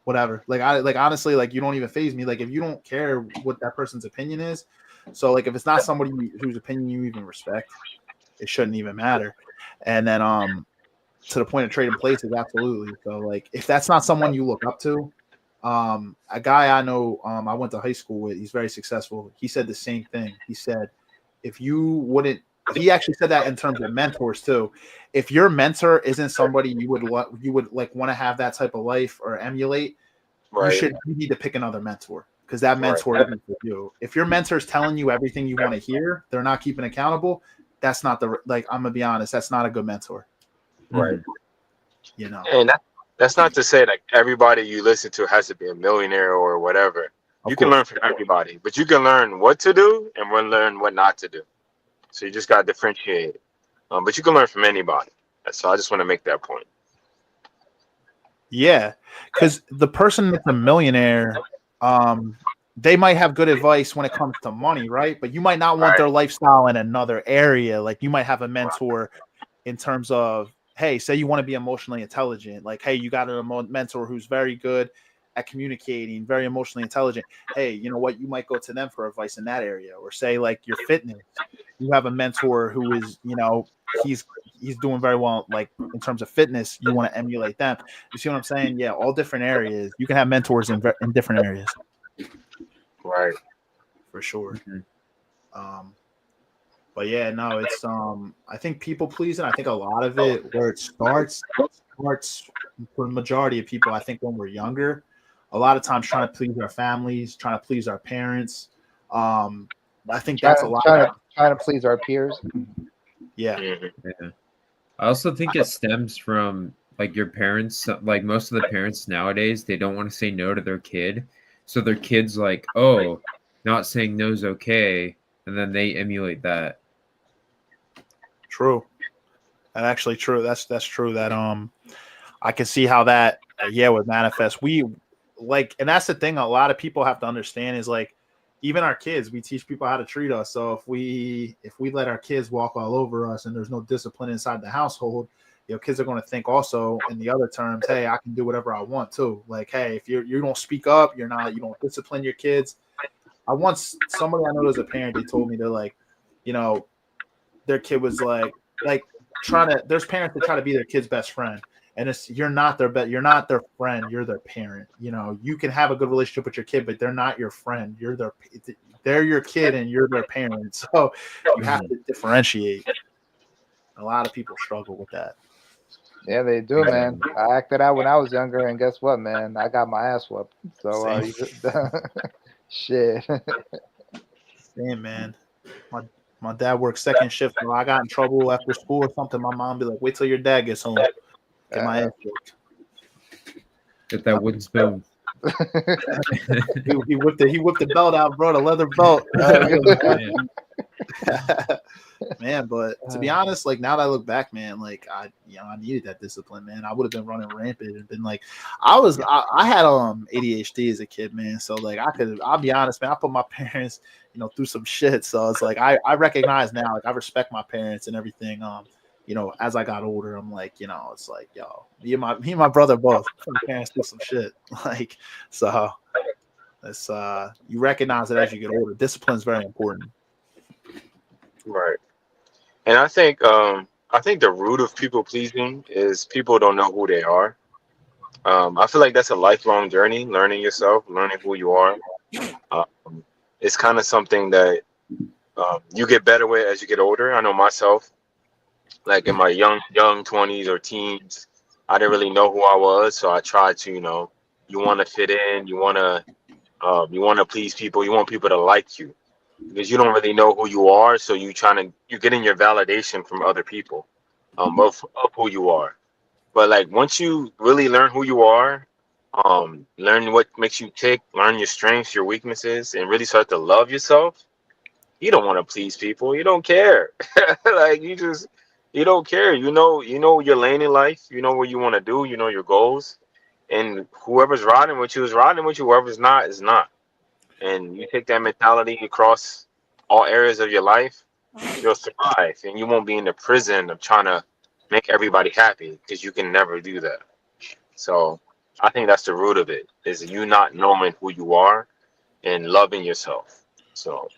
whatever. Like honestly, like you don't even faze me. Like if you don't care what that person's opinion is, so like if it's not somebody whose opinion you even respect, it shouldn't even matter. And then to the point of trading places, absolutely. So like if that's not someone you look up to, a guy I know I went to high school with, he's very successful. He said the same thing. He said if you wouldn't, he actually said that in terms of mentors too. If your mentor isn't somebody you would like want to have that type of life or emulate, Right. you need to pick another mentor because that mentor isn't for you. If your mentor is telling you everything you want to hear, they're not keeping accountable. That's not I'm gonna be honest. That's not a good mentor. Right. You know. And that's not to say like everybody you listen to has to be a millionaire or whatever. You can learn from everybody, but you can learn what to do and learn what not to do. So you just got to differentiate. But you can learn from anybody. So I just want to make that point. Yeah, because the person that's a millionaire, they might have good advice when it comes to money, right? But you might not want their lifestyle in another area. Like you might have a mentor in terms of, hey, say you want to be emotionally intelligent. Like, hey, you got a mentor who's very good at communicating, very emotionally intelligent. Hey, you know what? You might go to them for advice in that area. Or say like your fitness. You have a mentor who is, you know, he's doing very well, like in terms of fitness. You want to emulate them. You see what I'm saying? Yeah, all different areas. You can have mentors in different areas. Right. For sure. But yeah, no, it's I think people pleasing. I think a lot of it where it starts for the majority of people. I think when we're younger, a lot of times trying to please our families, trying to please our parents. I think that's a lot. Trying to please our peers. Yeah. Yeah. I also think it stems from like your parents. Like most of the parents nowadays, they don't want to say no to their kid, so their kid's like, "Oh, not saying no is okay," and then they emulate that. True. That's actually true. That's true. That I can see how that would manifest. We like, and that's the thing. A lot of people have to understand is like, even our kids, we teach people how to treat us. So if we let our kids walk all over us and there's no discipline inside the household, you know, kids are going to think also in the other terms, hey, I can do whatever I want too. Like, hey, if you don't speak up, you don't discipline your kids. Somebody I know as a parent, they told me they're like, you know, their kid was like there's parents that try to be their kid's best friend. And you're not their friend, you're their parent. You know, you can have a good relationship with your kid, but they're not your friend. They're your kid and you're their parent. So you have to differentiate. A lot of people struggle with that. Yeah, they do, man. I acted out when I was younger, and guess what, man? I got my ass whooped. So shit. Same, man. My dad worked second shift, so I got in trouble after school or something. My mom be like, "Wait till your dad gets home." Get my ass whooped. Get that wooden spoon. he whipped the belt out, bro, the leather belt. Man, but to be honest, like now that I look back, man, like I needed that discipline, man. I would have been running rampant and been like, I had ADHD as a kid, man. So like I'll be honest, man, I put my parents, you know, through some shit. So it's like I recognize now, like I respect my parents and everything. you know, as I got older, I'm like, you know, it's like, yo, me and my brother both parents do some shit. Like, so it's you recognize it as you get older. Discipline is very important. Right. And I think the root of people pleasing is people don't know who they are. I feel like that's a lifelong journey, learning yourself, learning who you are. Um, it's kind of something that you get better with as you get older. I know myself, like in my young 20s or teens, I didn't really know who I was, so I tried to, you know, you want to fit in, you want to please people, you want people to like you because you don't really know who you are, so you're getting your validation from other people, of who you are. But like once you really learn who you are, learn what makes you tick, learn your strengths, your weaknesses, and really start to love yourself, you don't want to please people. You don't care. Like you don't care. You know your lane in life. You know what you want to do. You know your goals. And whoever's riding with you is riding with you. Whoever's not is not. And you take that mentality across all areas of your life, you'll survive, and you won't be in the prison of trying to make everybody happy because you can never do that. So I think that's the root of it, is you not knowing who you are and loving yourself. So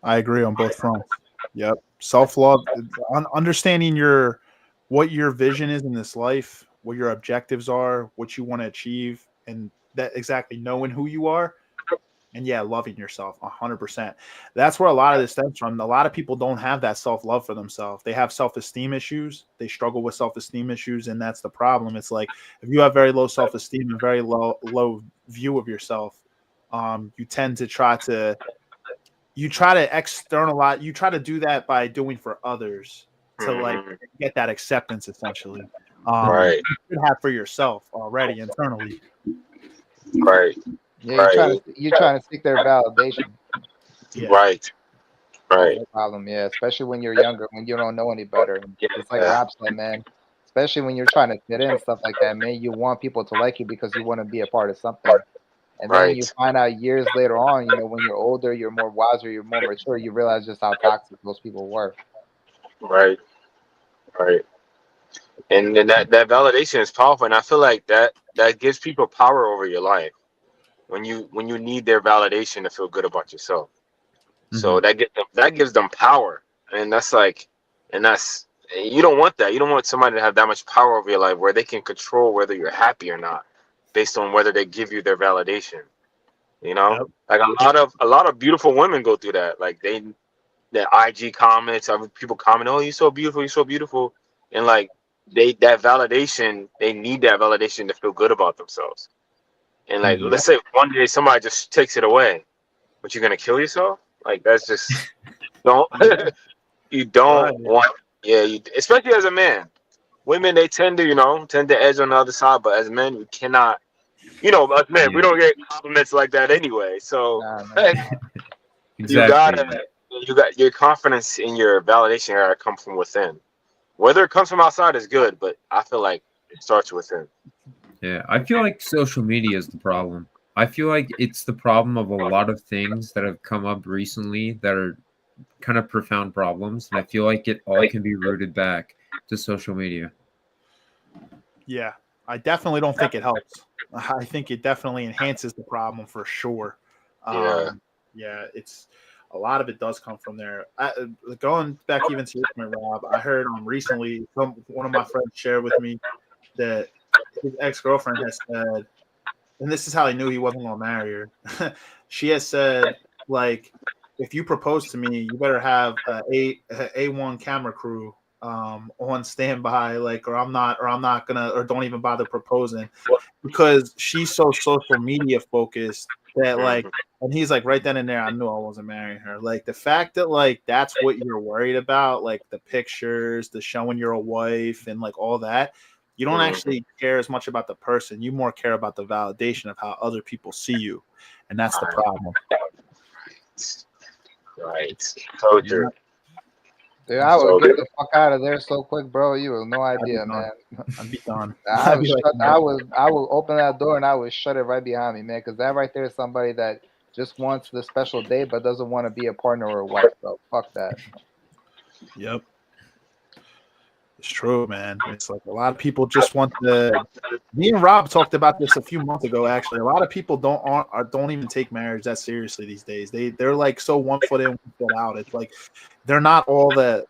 I agree on both fronts. Yep. Self love, understanding what your vision is in this life, what your objectives are, what you want to achieve, and that exactly knowing who you are. And yeah, loving yourself 100%. That's where a lot of this stems from. A lot of people don't have that self love for themselves. They have self esteem issues. They struggle with self esteem issues, and that's the problem. It's like if you have very low self esteem and very low view of yourself, you tend to try to externalize. You try to do that by doing for others to like mhm. get that acceptance. Essentially, Right, you should have for yourself already internally. right, Yeah, right, you're trying to seek their validation. Yeah. right, That's right. the problem. Yeah, especially when you're younger, when you don't know any better. And it's like Yeah, Rob said, man. Especially when you're trying to fit in stuff like that, man. You want people to like you because you want to be a part of something. And then you right, find out years later on, you know, when you're older, you're more wiser, you're more mature, you realize just how toxic those people were. right, right. And then that validation is powerful, and I feel like that gives people power over your life when you need their validation to feel good about yourself. So Mhm. that gives them power, and that's like, and that's you don't want that. You don't want somebody to have that much power over your life where they can control whether you're happy or not, based on whether they give you their validation. You know, Yep. like a lot of beautiful women go through that. Like their IG comments, other people comment, "Oh, you're so beautiful, you're so beautiful," and like they need that validation to feel good about themselves. And like, Mhm. let's say one day somebody just takes it away, but you're gonna kill yourself? Like that's just don't you Right. don't want, yeah, especially as a man. Women, they tend to, tend to edge on the other side, but as men, we cannot, us men, we Yeah. don't get compliments like that anyway. So Nah, man. you Exactly. gotta, you got your confidence in your validation gotta come from within. Whether it comes from outside is good, but I feel like it starts within. Yeah, I feel like social media is the problem. I feel like it's the problem of a lot of things that have come up recently that are kind of profound problems, and I feel like it all can be rooted back to social media. Yeah. I definitely don't think it helps. I think it definitely enhances the problem for sure. Yeah. Yeah, it's a lot of it does come from there. Going back even to your point, Rob, I heard recently one of my friends shared with me that his ex girlfriend has said, and this is how he knew he wasn't going to marry her. She has said, like, if you propose to me, you better have A1 camera crew on standby, like, or I'm not gonna, or don't even bother proposing, because she's so social media focused that like, Mhm. and he's like, right then and there, I knew I wasn't marrying her. Like the fact that like that's what you're worried about, like the pictures, the showing you're a wife, and like all that. You don't Mhm. actually care as much about the person. You more care about the validation of how other people see you, and that's the problem. Right. So Yeah, true. Dude, I would So get true. the fuck out of there so quick, bro. You have no I'd be idea, done. man. I'd be done. I I'd would be like, shut. no. I would open that door and I would shut it right behind me, man. Because that right there is somebody that just wants the special day, but doesn't want to be a partner or a wife, bro. Fuck that. Yep. It's true, man. It's like a lot of people just want the. Me and Rob talked about this a few months ago. Actually, a lot of people don't even take marriage that seriously these days. They're like so 1 foot in, 1 foot out. It's like they're not all the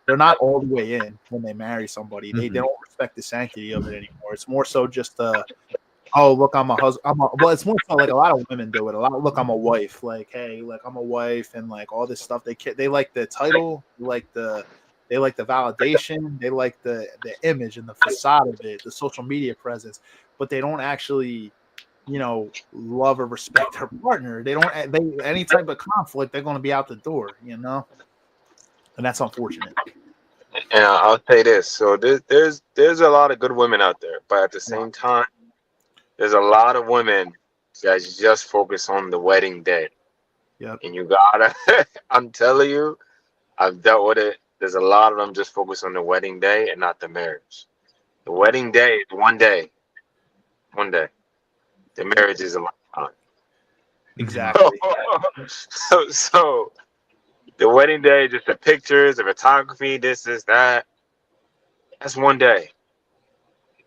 way in when they marry somebody. They don't respect the sanctity of it anymore. It's more so just oh, look, I'm a husband. Well, it's more so like a lot of women do it. Look, I'm a wife. Like, hey, like I'm a wife, and like all this stuff. They like the title, they like the validation, they like the image and the facade of it, the social media presence, but they don't actually, love or respect their partner. They any type of conflict, they're going to be out the door, and that's unfortunate. And I'll say this: so there's a lot of good women out there, but at the same time, there's a lot of women that just focus on the wedding day. Yep. And you gotta, I'm telling you, I've dealt with it. There's a lot of them just focus on the wedding day and not the marriage. The wedding day is one day. One day. The marriage is a lifetime. Exactly. So the wedding day, just the pictures, the photography, this, that. That's one day.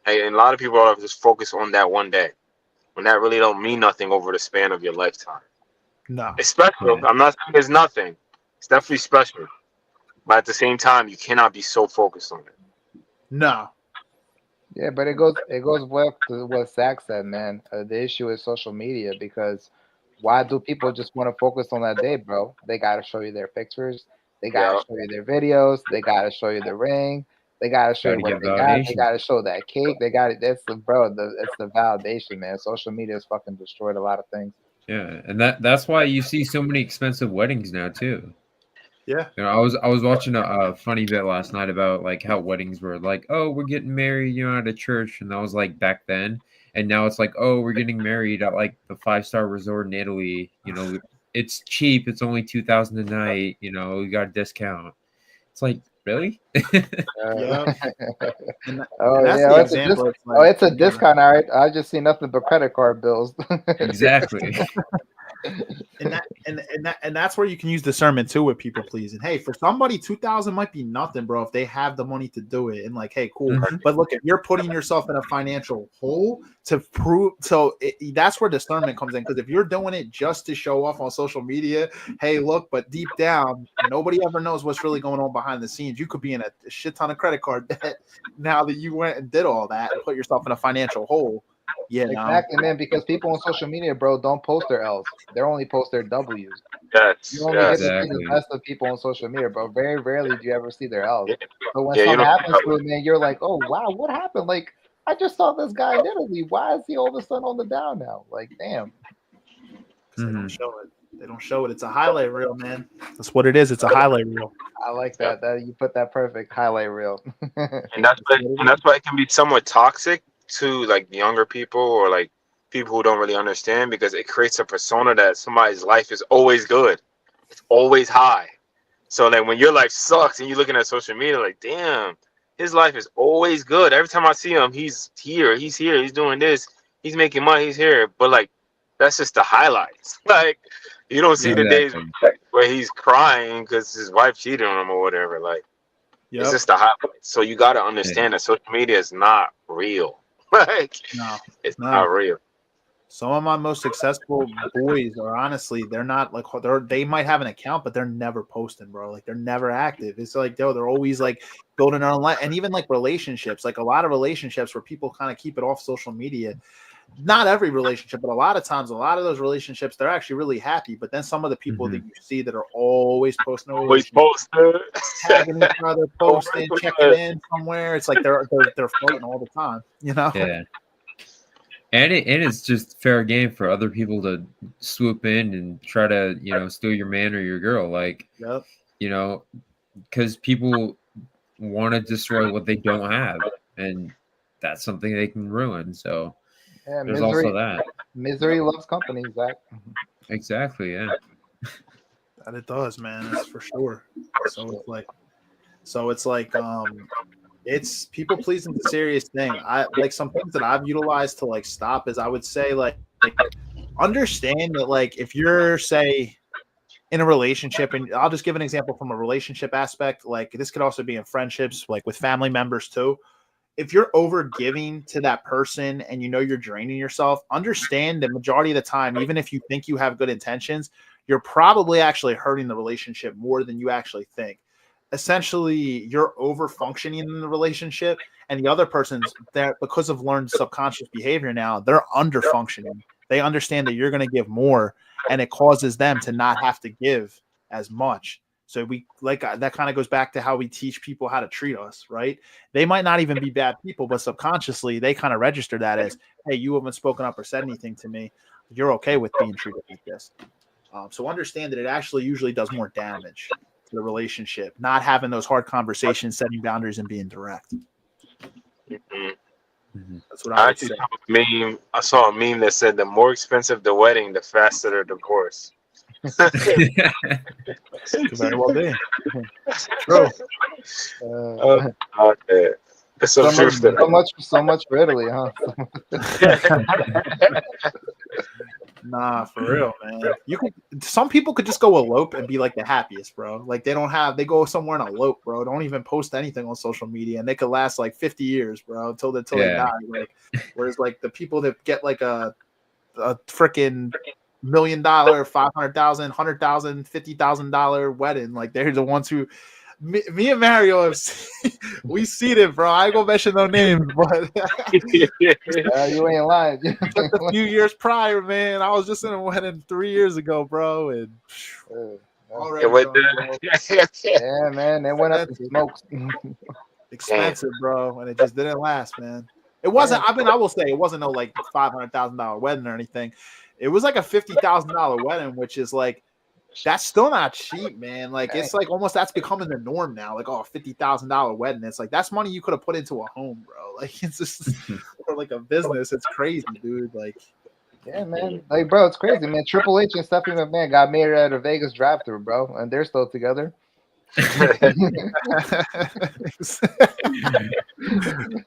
And a lot of people are just focused on that one day, when that really don't mean nothing over the span of your lifetime. No. It's special. I'm not saying there's nothing. It's definitely special. But at the same time, you cannot be so focused on it. No. Yeah, but it goes well to what Zach said, man. The issue is social media, because why do people just want to focus on that day, bro? They got to show you their pictures. They got to show you their videos. They got to show you the ring. They got to show you what they got. They got to show that cake. They got it. That's it's the validation, man. Social media has fucking destroyed a lot of things. Yeah, and that's why you see so many expensive weddings now too. Yeah. I was watching a funny bit last night about like how weddings were like, oh, we're getting married, at a church, and that was like back then, and now it's like, oh, we're getting married at like the 5-star resort in Italy. It's cheap. It's only $2,000 a night. We got a discount. It's like, really? Yeah. It's a discount. All right, I just see nothing but credit card bills. Exactly. and that's where you can use discernment too with people pleasing. Hey, for somebody, 2,000 might be nothing, bro, if they have the money to do it. And like, hey, cool. Mm-hmm. But look, if you're putting yourself in a financial hole to prove, that's where discernment comes in. Because if you're doing it just to show off on social media, hey, look, but deep down, nobody ever knows what's really going on behind the scenes. You could be in a shit ton of credit card debt now that you went and did all that and put yourself in a financial hole. Yeah, exactly, man. Because people on social media, bro, don't post their L's. They only post their W's. You only get to see the best of people on social media, bro. Very rarely do you ever see their L's. So when something happens to it, man, you're like, oh wow, what happened? Like, I just saw this guy in Italy. Why is he all of a sudden on the down now? Like, damn. They don't show it. They don't show it. It's a highlight reel, man. That's what it is. It's a highlight reel. I like that. That you put that perfect highlight reel. and that's why it can be somewhat toxic to like younger people or like people who don't really understand, because it creates a persona that somebody's life is always good, it's always high. So like when your life sucks and you're looking at social media like, damn, his life is always good. Every time I see him, he's here, he's doing this, he's making money, he's here. But like, that's just the highlights. Like, you don't see the days where he's crying because his wife cheated on him or whatever. Like, it's just the highlights. So you got to understand that social media is not real. Like, it's not real. Some of my most successful boys are honestly, they're not like, they might have an account, but they're never posting, bro. Like, they're never active. It's like, they're always like building their own life. And even like relationships, like a lot of relationships where people kind of keep it off social media. Not every relationship, but a lot of times, a lot of those relationships, they're actually really happy. But then some of the people that you see that are always posting, tagging each other, posting, checking in somewhere. It's like they're fighting all the time, Yeah. And it's just fair game for other people to swoop in and try to, steal your man or your girl. Like, because people want to destroy what they don't have. And that's something they can ruin. So there's also that. Misery loves company, Zach. Exactly, yeah. That it does, man. That's for sure. So it's like it's people pleasing the serious thing. I like some things that I've utilized to like stop is I would say like understand that like if you're say in a relationship, and I'll just give an example from a relationship aspect. Like this could also be in friendships, like with family members too. If you're over giving to that person and you know you're draining yourself, understand the majority of the time, even if you think you have good intentions, you're probably actually hurting the relationship more than you actually think. Essentially, you're over functioning in the relationship, and the other person's there because of learned subconscious behavior now, they're under functioning. They understand that you're going to give more, and it causes them to not have to give as much. So we like that kind of goes back to how we teach people how to treat us, right? They might not even be bad people, but subconsciously they kind of register that as, hey, you haven't spoken up or said anything to me. You're okay with being treated like this. So understand that it actually usually does more damage to the relationship, not having those hard conversations, setting boundaries, and being direct. That's what I would say. I saw a meme that said the more expensive the wedding, the faster the divorce. Could very well be. True. Okay. There's some truth to that. So much for Italy, huh? Nah, for real, man. Some people could just go elope and be like the happiest, bro. Like they go somewhere and elope, bro. Don't even post anything on social media, and they could last like 50 years, bro, until they die. Like, whereas like the people that get like a freaking $1 million, $500,000, $100,000, $50,000 wedding, like they're the ones who. Me and Mario, we seen it, bro. I ain't gonna mention no names, but you ain't lying. Just a few years prior, man. I was just in a wedding 3 years ago, bro, and yeah, man, they went up in smokes. Expensive, bro, and it just didn't last, man. It wasn't. I mean, I will say it wasn't no like $500,000 wedding or anything. It was like a $50,000 wedding, which is like. That's still not cheap, man. Like it's like almost that's becoming the norm now. Like, oh, $50,000 wedding. It's like that's money you could have put into a home, bro. Like it's just or like a business. It's crazy, dude. Like, yeah, man. Like, bro, it's crazy, man. Triple H and Stephanie McMahon got married at a Vegas drive-thru, bro, and they're still together. Yeah,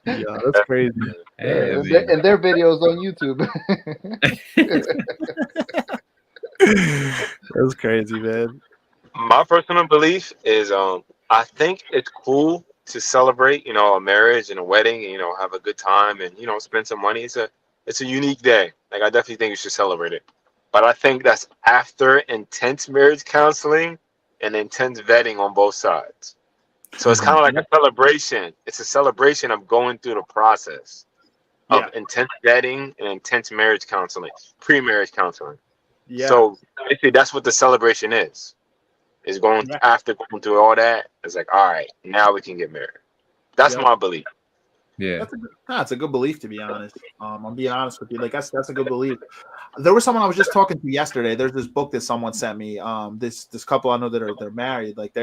that's crazy. Hey, and their videos on YouTube. That's crazy, man. My personal belief is I think it's cool to celebrate, a marriage and a wedding and, have a good time and, spend some money. It's a unique day. Like I definitely think you should celebrate it. But I think that's after intense marriage counseling and intense vetting on both sides. So it's kind of like a celebration. It's a celebration of going through the process of intense vetting and intense marriage counseling, pre-marriage counseling. Yeah. So basically, that's what the celebration is. Is going after going through all that. It's like, all right, now we can get married. That's my belief. Yeah, that's a good belief, to be honest. I'm being honest with you. Like that's a good belief. There was someone I was just talking to yesterday. There's this book that someone sent me. This couple I know that they're married. Like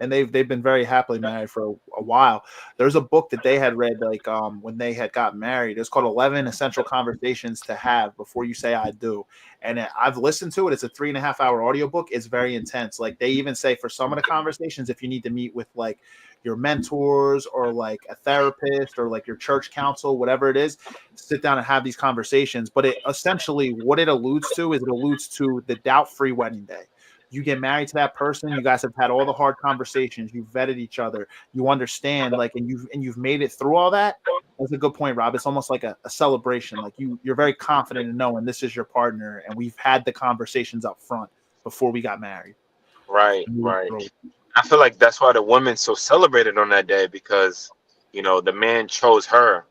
and they've been very happily married for a while. There's a book that they had read like when they had got married. It's called 11 Essential Conversations to Have Before You Say I Do. And I've listened to it. It's a 3.5-hour audiobook. It's very intense. Like they even say for some of the conversations, if you need to meet with like your mentors or like a therapist or like your church council, whatever it is, sit down and have these conversations. But it essentially what it alludes to is it alludes to the doubt-free wedding day. You get married to that person. You guys have had all the hard conversations. You've vetted each other. You understand, like, and you've made it through all that. That's a good point, Rob. It's almost like a celebration. Like you're very confident in knowing this is your partner, and we've had the conversations up front before we got married. Right. I feel like that's why the woman's so celebrated on that day because, the man chose her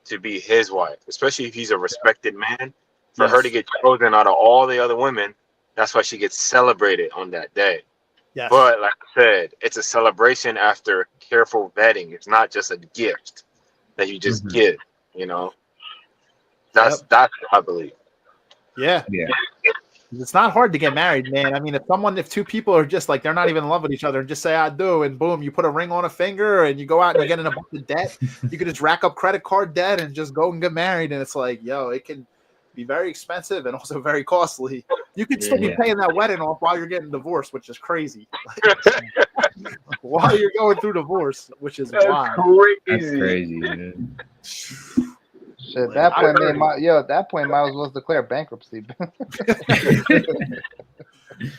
to be his wife, especially if he's a respected man. For her to get chosen out of all the other women. That's why she gets celebrated on that day. Yes. But like I said, it's a celebration after careful vetting. It's not just a gift that you just give, That's what I believe. Yeah. It's not hard to get married, man. I mean, if two people are just like, they're not even in love with each other and just say, I do, and boom, you put a ring on a finger and you go out and you get in a bunch of debt. You could just rack up credit card debt and just go and get married. And it's like, it can be very expensive and also very costly. You could still be paying that wedding off while you're getting divorced, which is crazy. While you're going through divorce, which is wild. That's crazy, man. Shit, at that point, at that point, might as well declare bankruptcy.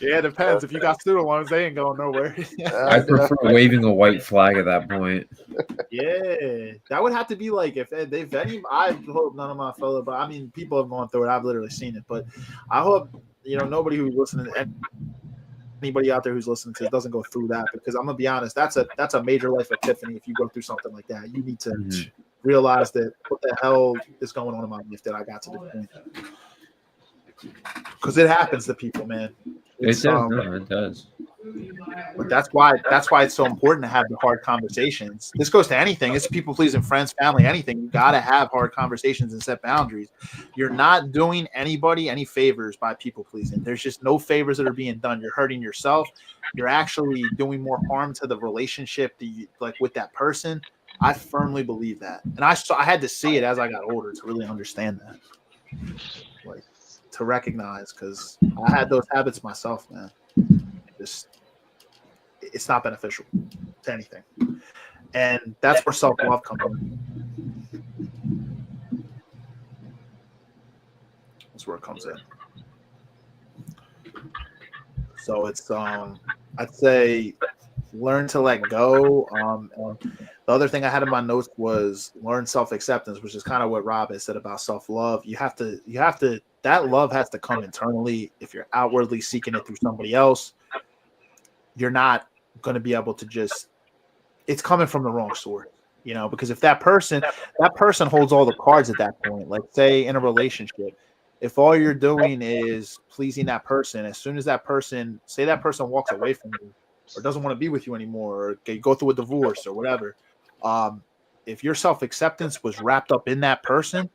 Yeah, it depends. If you got student loans, they ain't going nowhere. I prefer waving a white flag at that point. Yeah, that would have to be like if any. I hope none of my fellow, but I mean, people have gone through it. I've literally seen it, but I hope nobody who's listening, anybody out there who's listening to it, doesn't go through that, because I'm gonna be honest, that's a major life epiphany. If you go through something like that, you need to realize that what the hell is going on in my life that I got to this point, because it happens to people, man. It does. But that's why it's so important to have the hard conversations. This goes to anything. It's people pleasing friends, family, anything. You got to have hard conversations and set boundaries. You're not doing anybody any favors by people pleasing. There's just no favors that are being done. You're hurting yourself. You're actually doing more harm to the relationship with that person. I firmly believe that, and I had to see it as I got older to really understand that, to recognize, because I had those habits myself, man. It's not beneficial to anything, and that's where self-love comes in. That's where it comes in. So it's I'd say learn to let go. The other thing I had in my notes was learn self-acceptance, which is kind of what Rob has said about self-love. You have to that love has to come internally. If you're outwardly seeking it through somebody else, you're not going to be able to it's coming from the wrong source, because if that person holds all the cards at that point, like say in a relationship, if all you're doing is pleasing that person, as soon as that person walks away from you or doesn't want to be with you anymore, or you go through a divorce or whatever, if your self-acceptance was wrapped up in that person,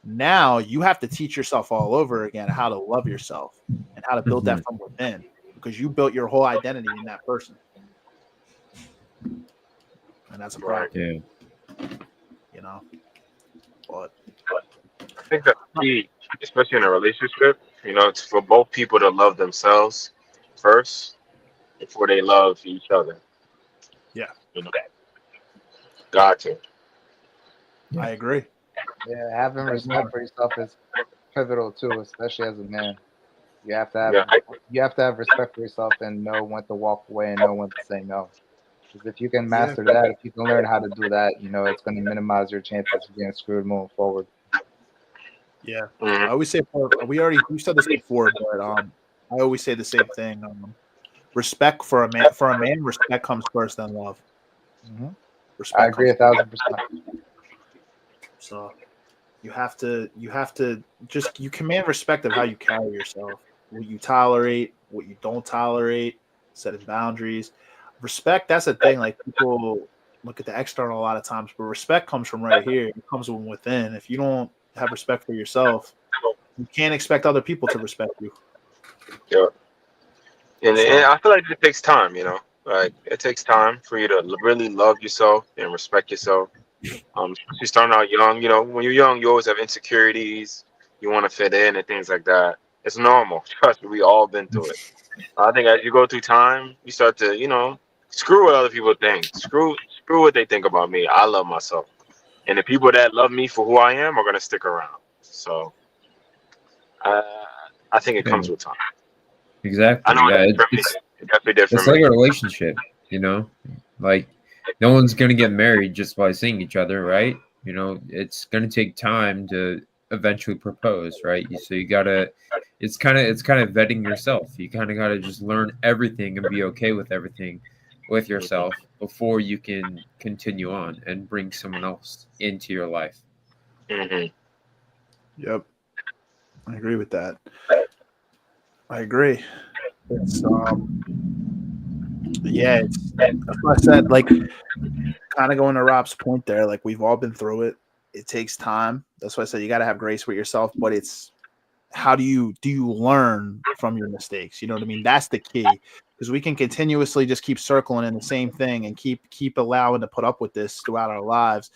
now you have to teach yourself all over again how to love yourself and how to build that from within, because you built your whole identity in that person. And that's a problem. Yeah. But I think that's key, especially in a relationship, it's for both people to love themselves first before they love each other. Yeah. Gotcha. I agree. Yeah, having respect for yourself is pivotal too, especially as a man. You have to have respect for yourself and know when to walk away and know when to say no. Because if you can master that, if you can learn how to do that, it's going to minimize your chances of getting screwed moving forward. Yeah, I always say we said this before, but I always say the same thing. Respect for a man, respect comes first, then love. Mm-hmm. Respect. I agree 1,000%. So you have to you command respect of how you carry yourself, what you tolerate, what you don't tolerate, setting boundaries. Respect, that's the thing. Like, people look at the external a lot of times, but respect comes from right here. It comes from within. If you don't have respect for yourself, you can't expect other people to respect you. Yeah. And I feel like it takes time, like it takes time for you to really love yourself and respect yourself. You're starting out young, when you're young, you always have insecurities. You want to fit in and things like that. It's normal. Trust me, we all been through it. I think as you go through time, you start to, screw what other people think. Screw what they think about me. I love myself. And the people that love me for who I am are going to stick around. So I think it comes with time. Exactly. I know it's definitely different. It's like a relationship, like no one's going to get married just by seeing each other, right? It's going to take time to eventually propose, right? So you gotta, it's kind of vetting yourself. You kind of got to just learn everything and be okay with everything with yourself before you can continue on and bring someone else into your life. Mm-hmm. Yep, I agree with that. I agree. It's that's what I said. Like, kind of going to Rob's point there. Like, we've all been through it. It takes time. That's why I said you got to have grace with yourself. But it's how do you learn from your mistakes? You know what I mean? That's the key, because we can continuously just keep circling in the same thing and keep allowing to put up with this throughout our lives.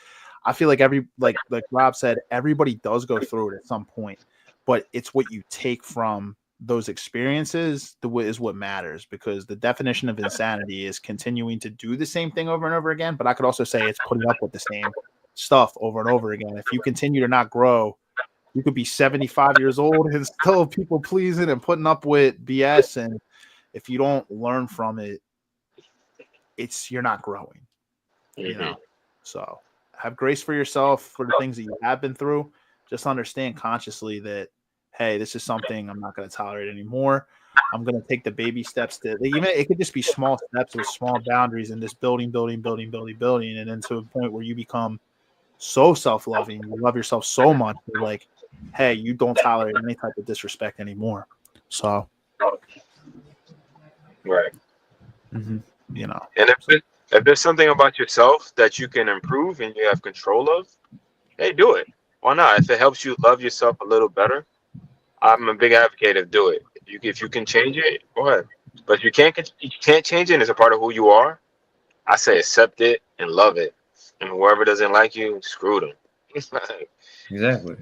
I feel like like Rob said, everybody does go through it at some point, but it's what you take from those experiences is what matters, because the definition of insanity is continuing to do the same thing over and over again. But I could also say it's putting up with the same stuff over and over again. If you continue to not grow, you could be 75 years old and still people pleasing and putting up with BS. And if you don't learn from it, you're not growing, you know? So have grace for yourself for the things that you have been through. Just understand consciously that, hey, this is something I'm not going to tolerate anymore. I'm going to take the baby steps even it could just be small steps with small boundaries and just building. And then to a point where you become so self-loving, you love yourself so much. You're like, hey, you don't tolerate any type of disrespect anymore. So, Right. You know, And if there's something about yourself that you can improve and you have control of, hey, do it. Why not? If it helps you love yourself a little better, I'm a big advocate of do it. If you can change it, go ahead. But if you can't change it and it's a part of who you are, I say accept it and love it. And whoever doesn't like you, screw them. Exactly.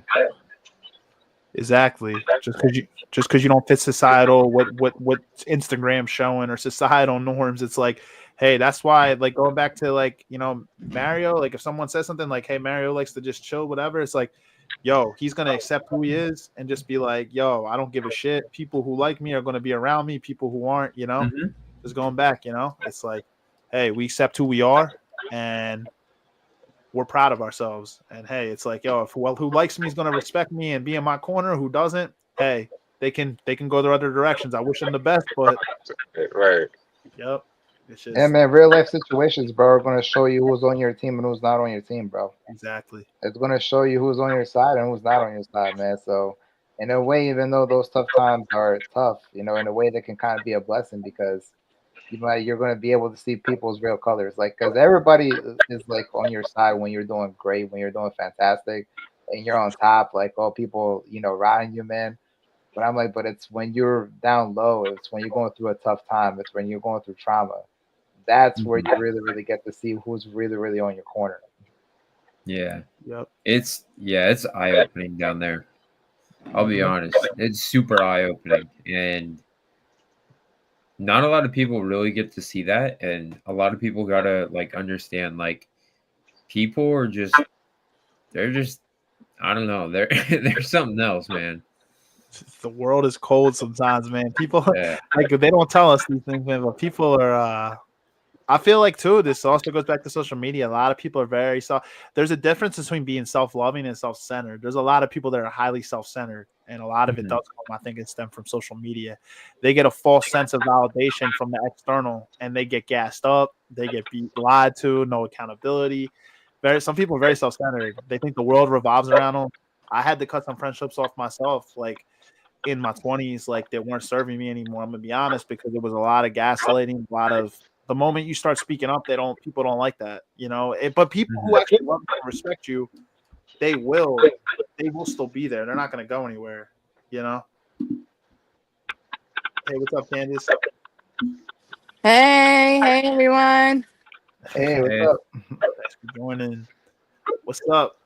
Just because you don't fit societal what Instagram's showing or societal norms, it's like, hey, that's why, like, going back to, like, you know, Mario, like, if someone says something like, hey, Mario likes to just chill, whatever, it's like, yo, he's gonna accept who he is and just be like, yo, I don't give a shit. People who like me are gonna be around me. People who aren't, you know, just going back, you know, it's like, hey, we accept who we are and we're proud of ourselves. And hey, it's like, yo, who likes me is gonna respect me and be in my corner. Who doesn't, hey, they can go their other directions. I wish them the best, but right. Yep. It's just, Yeah, man, real life situations, bro, are gonna show you who's on your team and who's not on your team, bro. Exactly. It's gonna show you who's on your side and who's not on your side, man. So in a way, even though those tough times are tough, you know, in a way that can kind of be a blessing because you're going to be able to see people's real colors, like, because everybody is like on your side when you're doing great, when you're doing fantastic, and you're on top, like, all people, you know, riding you, man. But I'm like, but it's when you're down low, it's when you're going through a tough time, it's when you're going through trauma. That's where you really, really get to see who's really, really on your corner. Yeah. Yep. It's eye-opening down there. I'll be honest. It's super eye-opening. And not a lot of people really get to see that. And a lot of people gotta, like, understand, like, people are just I don't know. They're something else, man. The world is cold sometimes, man. People Yeah. like, they don't tell us these things, man, but people are I feel like too, this also goes back to social media. A lot of people are very there's a difference between being self-loving and self-centered. There's a lot of people that are highly self-centered, and a lot of it does come, I think, it stems from social media. They get a false sense of validation from the external, and they get gassed up, they get lied to, no accountability. Some people are very self-centered. They think the world revolves around them. I had to cut some friendships off myself, like in my 20s, like, they weren't serving me anymore. I'm gonna be honest, because it was a lot of gaslighting, a lot of, the moment you start speaking up, people don't like that, you know. But people who actually love you and respect you, they will still be there. They're not going to go anywhere, you know. Hey, what's up, Kandyce? Hey everyone. Hey, what's up? Thanks for joining. What's up?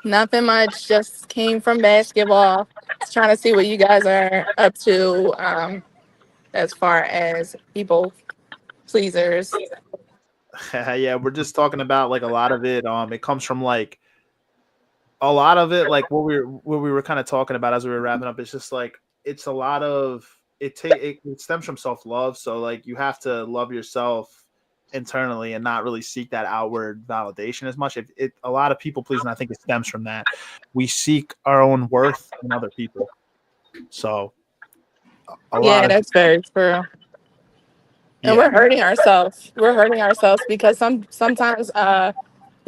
Nothing much. Just came from basketball. Just trying to see what you guys are up to as far as people pleasers. Yeah, we're just talking about, like, a lot of it. It comes from, like, a lot of it, like what we were kind of talking about as we were wrapping up. It's just like, it's a lot of it stems from self-love. So, like, you have to love yourself internally and not really seek that outward validation as much. A lot of people pleasing, I think it stems from that. We seek our own worth in other people. So That's very true. And we're hurting ourselves. We're hurting ourselves because sometimes the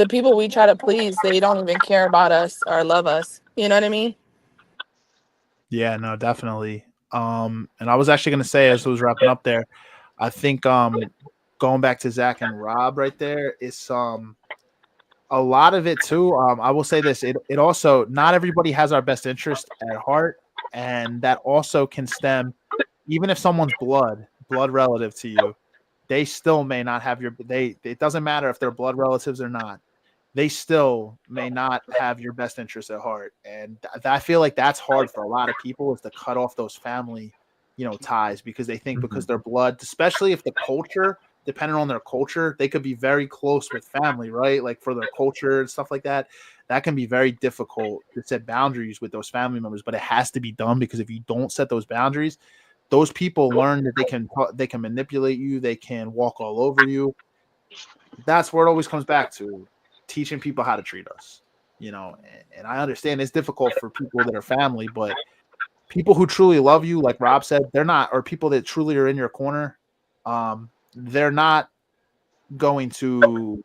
people we try to please, they don't even care about us or love us. You know what I mean? Yeah, no, definitely. And I was actually going to say, as I was wrapping up there, I think going back to Zach and Rob right there, is a lot of it too. I will say this: it also, not everybody has our best interest at heart, and that also can stem, even if someone's blood relative to you, they still may not have it doesn't matter if they're blood relatives or not. They still may not have your best interest at heart. And I feel like that's hard for a lot of people, is to cut off those family, ties, because they think because they're blood, especially if the culture depending on their culture, they could be very close with family, right? Like for their culture and stuff like that. That can be very difficult to set boundaries with those family members, but it has to be done because if you don't set those boundaries, those people learn that they can manipulate you, they can walk all over you. That's where it always comes back to teaching people how to treat us, you know. And I understand it's difficult for people that are family, but people who truly love you, like Rob said, they're not, or people that truly are in your corner, they're not going to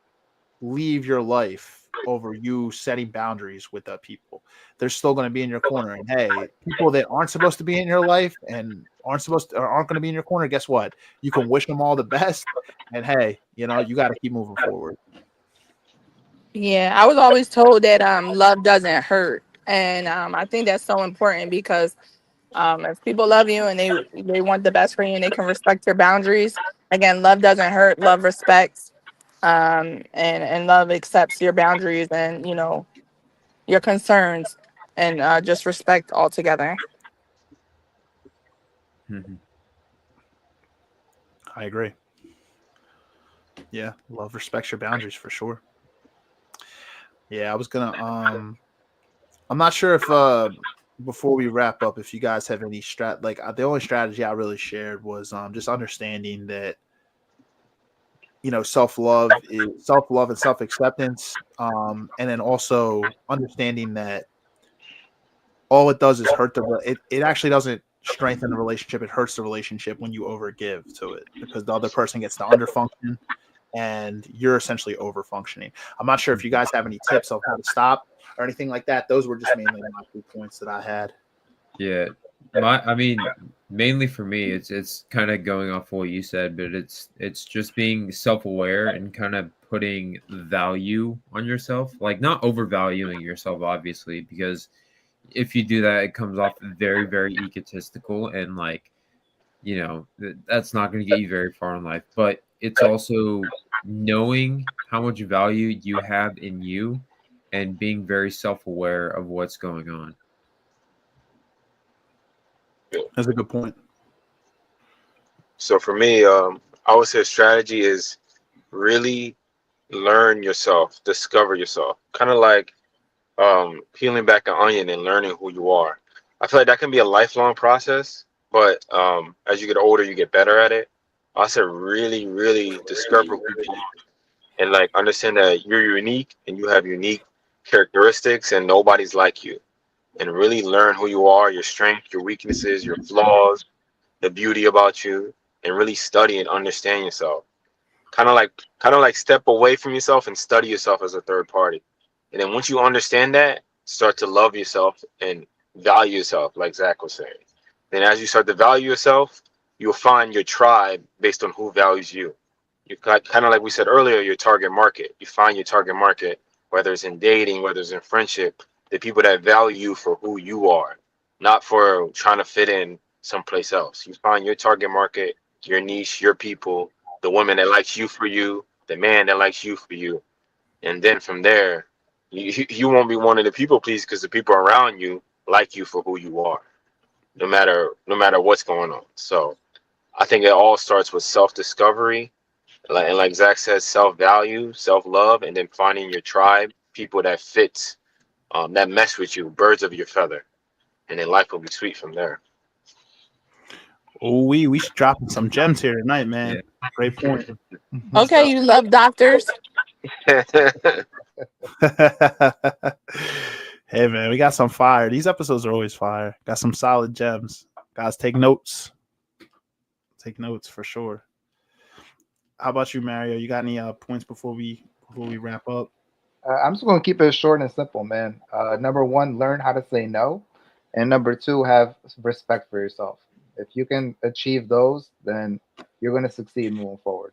leave your life over you setting boundaries with people. They're still going to be in your corner. And hey, people that aren't supposed to be in your life and aren't going to be in your corner, guess what? You can wish them all the best. And hey, you know, you got to keep moving forward. Yeah, I was always told that love doesn't hurt, and I think that's so important because if people love you and they want the best for you and they can respect your boundaries, again, love doesn't hurt. Love respects, and love accepts your boundaries and you know your concerns, and just respect altogether. Mm-hmm. I agree. Yeah, love respects your boundaries for sure. Yeah, I was gonna I'm not sure if before we wrap up, if you guys have any the only strategy I really shared was just understanding that, you know, self-love and self-acceptance, and then also understanding that all it does is it actually doesn't strengthen the relationship, it hurts the relationship when you overgive to it because the other person gets to underfunction and you're essentially over functioning. I'm not sure if you guys have any tips on how to stop or anything like that. Those were just mainly my 2 points that I had. Yeah, mainly for me, it's kind of going off what you said, but it's just being self-aware and kind of putting value on yourself, like not overvaluing yourself, obviously, because if you do that, it comes off very, very egotistical and like, you know, that's not going to get you very far in life. But it's also knowing how much value you have in you and being very self-aware of what's going on. That's a good point. So for me, I would say strategy is really learn yourself, discover yourself. Kind of like peeling back an onion and learning who you are. I feel like that can be a lifelong process, but as you get older, you get better at it. I said really, really discover who you are and like understand that you're unique and you have unique characteristics and nobody's like you. And really learn who you are, your strengths, your weaknesses, your flaws, the beauty about you, and really study and understand yourself. Kind of like step away from yourself and study yourself as a third party. And then once you understand that, start to love yourself and value yourself, like Zach was saying. Then as you start to value yourself, you'll find your tribe based on who values you. You got kind of like we said earlier, your target market. You find your target market, whether it's in dating, whether it's in friendship, the people that value you for who you are, not for trying to fit in someplace else. You find your target market, your niche, your people, the woman that likes you for you, the man that likes you for you. And then from there, you won't be one of the people please because the people around you like you for who you are, no matter what's going on. So I think it all starts with self-discovery, and like Zach says, self-value, self-love, and then finding your tribe, people that fit, that mesh with you, birds of your feather, and then life will be sweet from there. Oh, we should drop some gems here tonight, man. Yeah. Great point. Okay, you love doctors. Hey man, we got some fire. These episodes are always fire. Got some solid gems. Guys, take notes. Take notes for sure. How about you, Mario? You got any points before we wrap up? I'm just going to keep it short and simple, man. Number one, learn how to say no. And number two, have respect for yourself. If you can achieve those, then you're going to succeed moving forward.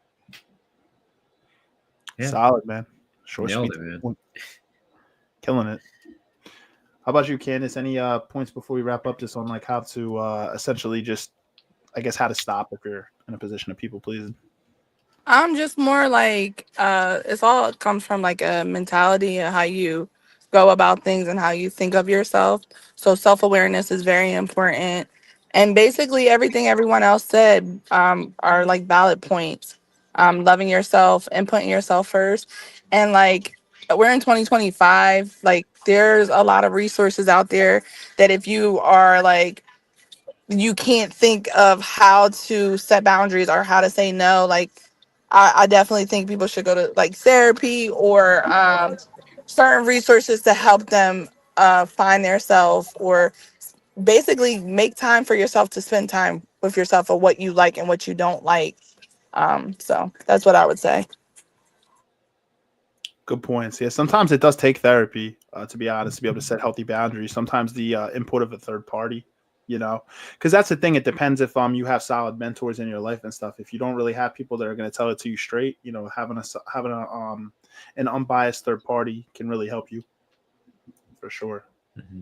Yeah. Solid, man. Short, Nailed sweet, it, man. Killing it. How about you, Kandyce? Any points before we wrap up just on like how to essentially just, I guess, how to stop if you're in a position of people pleasing? I'm just more like it's all comes from like a mentality and how you go about things and how you think of yourself. So self-awareness is very important. And basically everything everyone else said are like valid points. loving yourself and putting yourself first. And like we're in 2025, like there's a lot of resources out there that if you are like you can't think of how to set boundaries or how to say no, like I definitely think people should go to like therapy or certain resources to help them find their self or basically make time for yourself to spend time with yourself of what you like and what you don't like. So that's what I would say. Good points. Yeah, sometimes it does take therapy, to be honest, to be able to set healthy boundaries. Sometimes the input of a third party, because that's the thing. It depends if you have solid mentors in your life and stuff. If you don't really have people that are going to tell it to you straight, having an unbiased third party can really help you, for sure. Mm-hmm.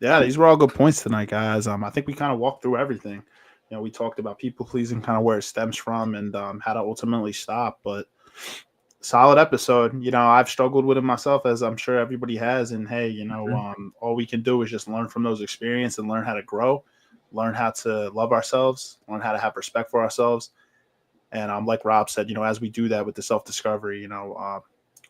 Yeah, these were all good points tonight, guys. I think we kind of walked through everything. We talked about people pleasing, kind of where it stems from, and how to ultimately stop. But solid episode. I've struggled with it myself, as I'm sure everybody has. And hey, all we can do is just learn from those experiences and learn how to grow, learn how to love ourselves, learn how to have respect for ourselves. And like Rob said, as we do that with the self-discovery,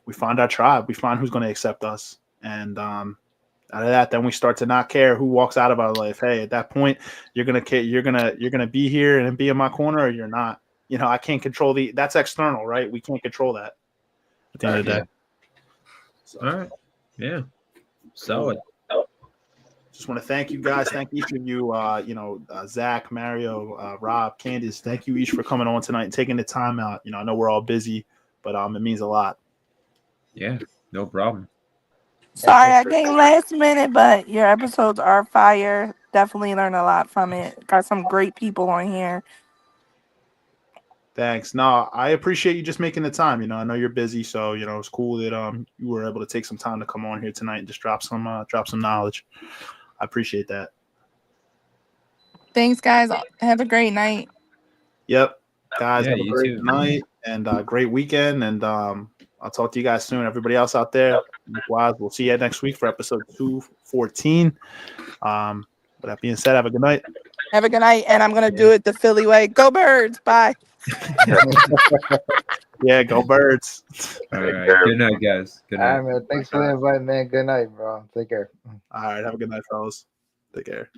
we find our tribe, we find who's going to accept us. And out of that, then we start to not care who walks out of our life. Hey, at that point, you're gonna be here and be in my corner, or you're not. I can't control that's external, right? We can't control that at the end of the day. So, all right. Yeah. Solid. Just want to thank you guys. Thank each of you, Zach, Mario, Rob, Kandyce. Thank you each for coming on tonight and taking the time out. I know we're all busy, but it means a lot. Yeah, no problem. Sorry I came last minute, but your episodes are fire. Definitely learn a lot from it. Got some great people on here. Thanks. No, I appreciate you just making the time. I know you're busy, so it's cool that you were able to take some time to come on here tonight and just drop some knowledge. I appreciate that. Thanks, guys. Have a great night. Yep, guys. Yeah, have a great night and great weekend. And I'll talk to you guys soon. Everybody else out there, likewise, we'll see you next week for episode 214. With that being said, have a good night. Have a good night, and I'm gonna do it the Philly way. Go Birds! Bye. Yeah, go Birds. All right. Good night, guys. Good night. All right, man. Thanks for the invite, man. Good night, bro. Take care. All right. Have a good night, fellas. Take care.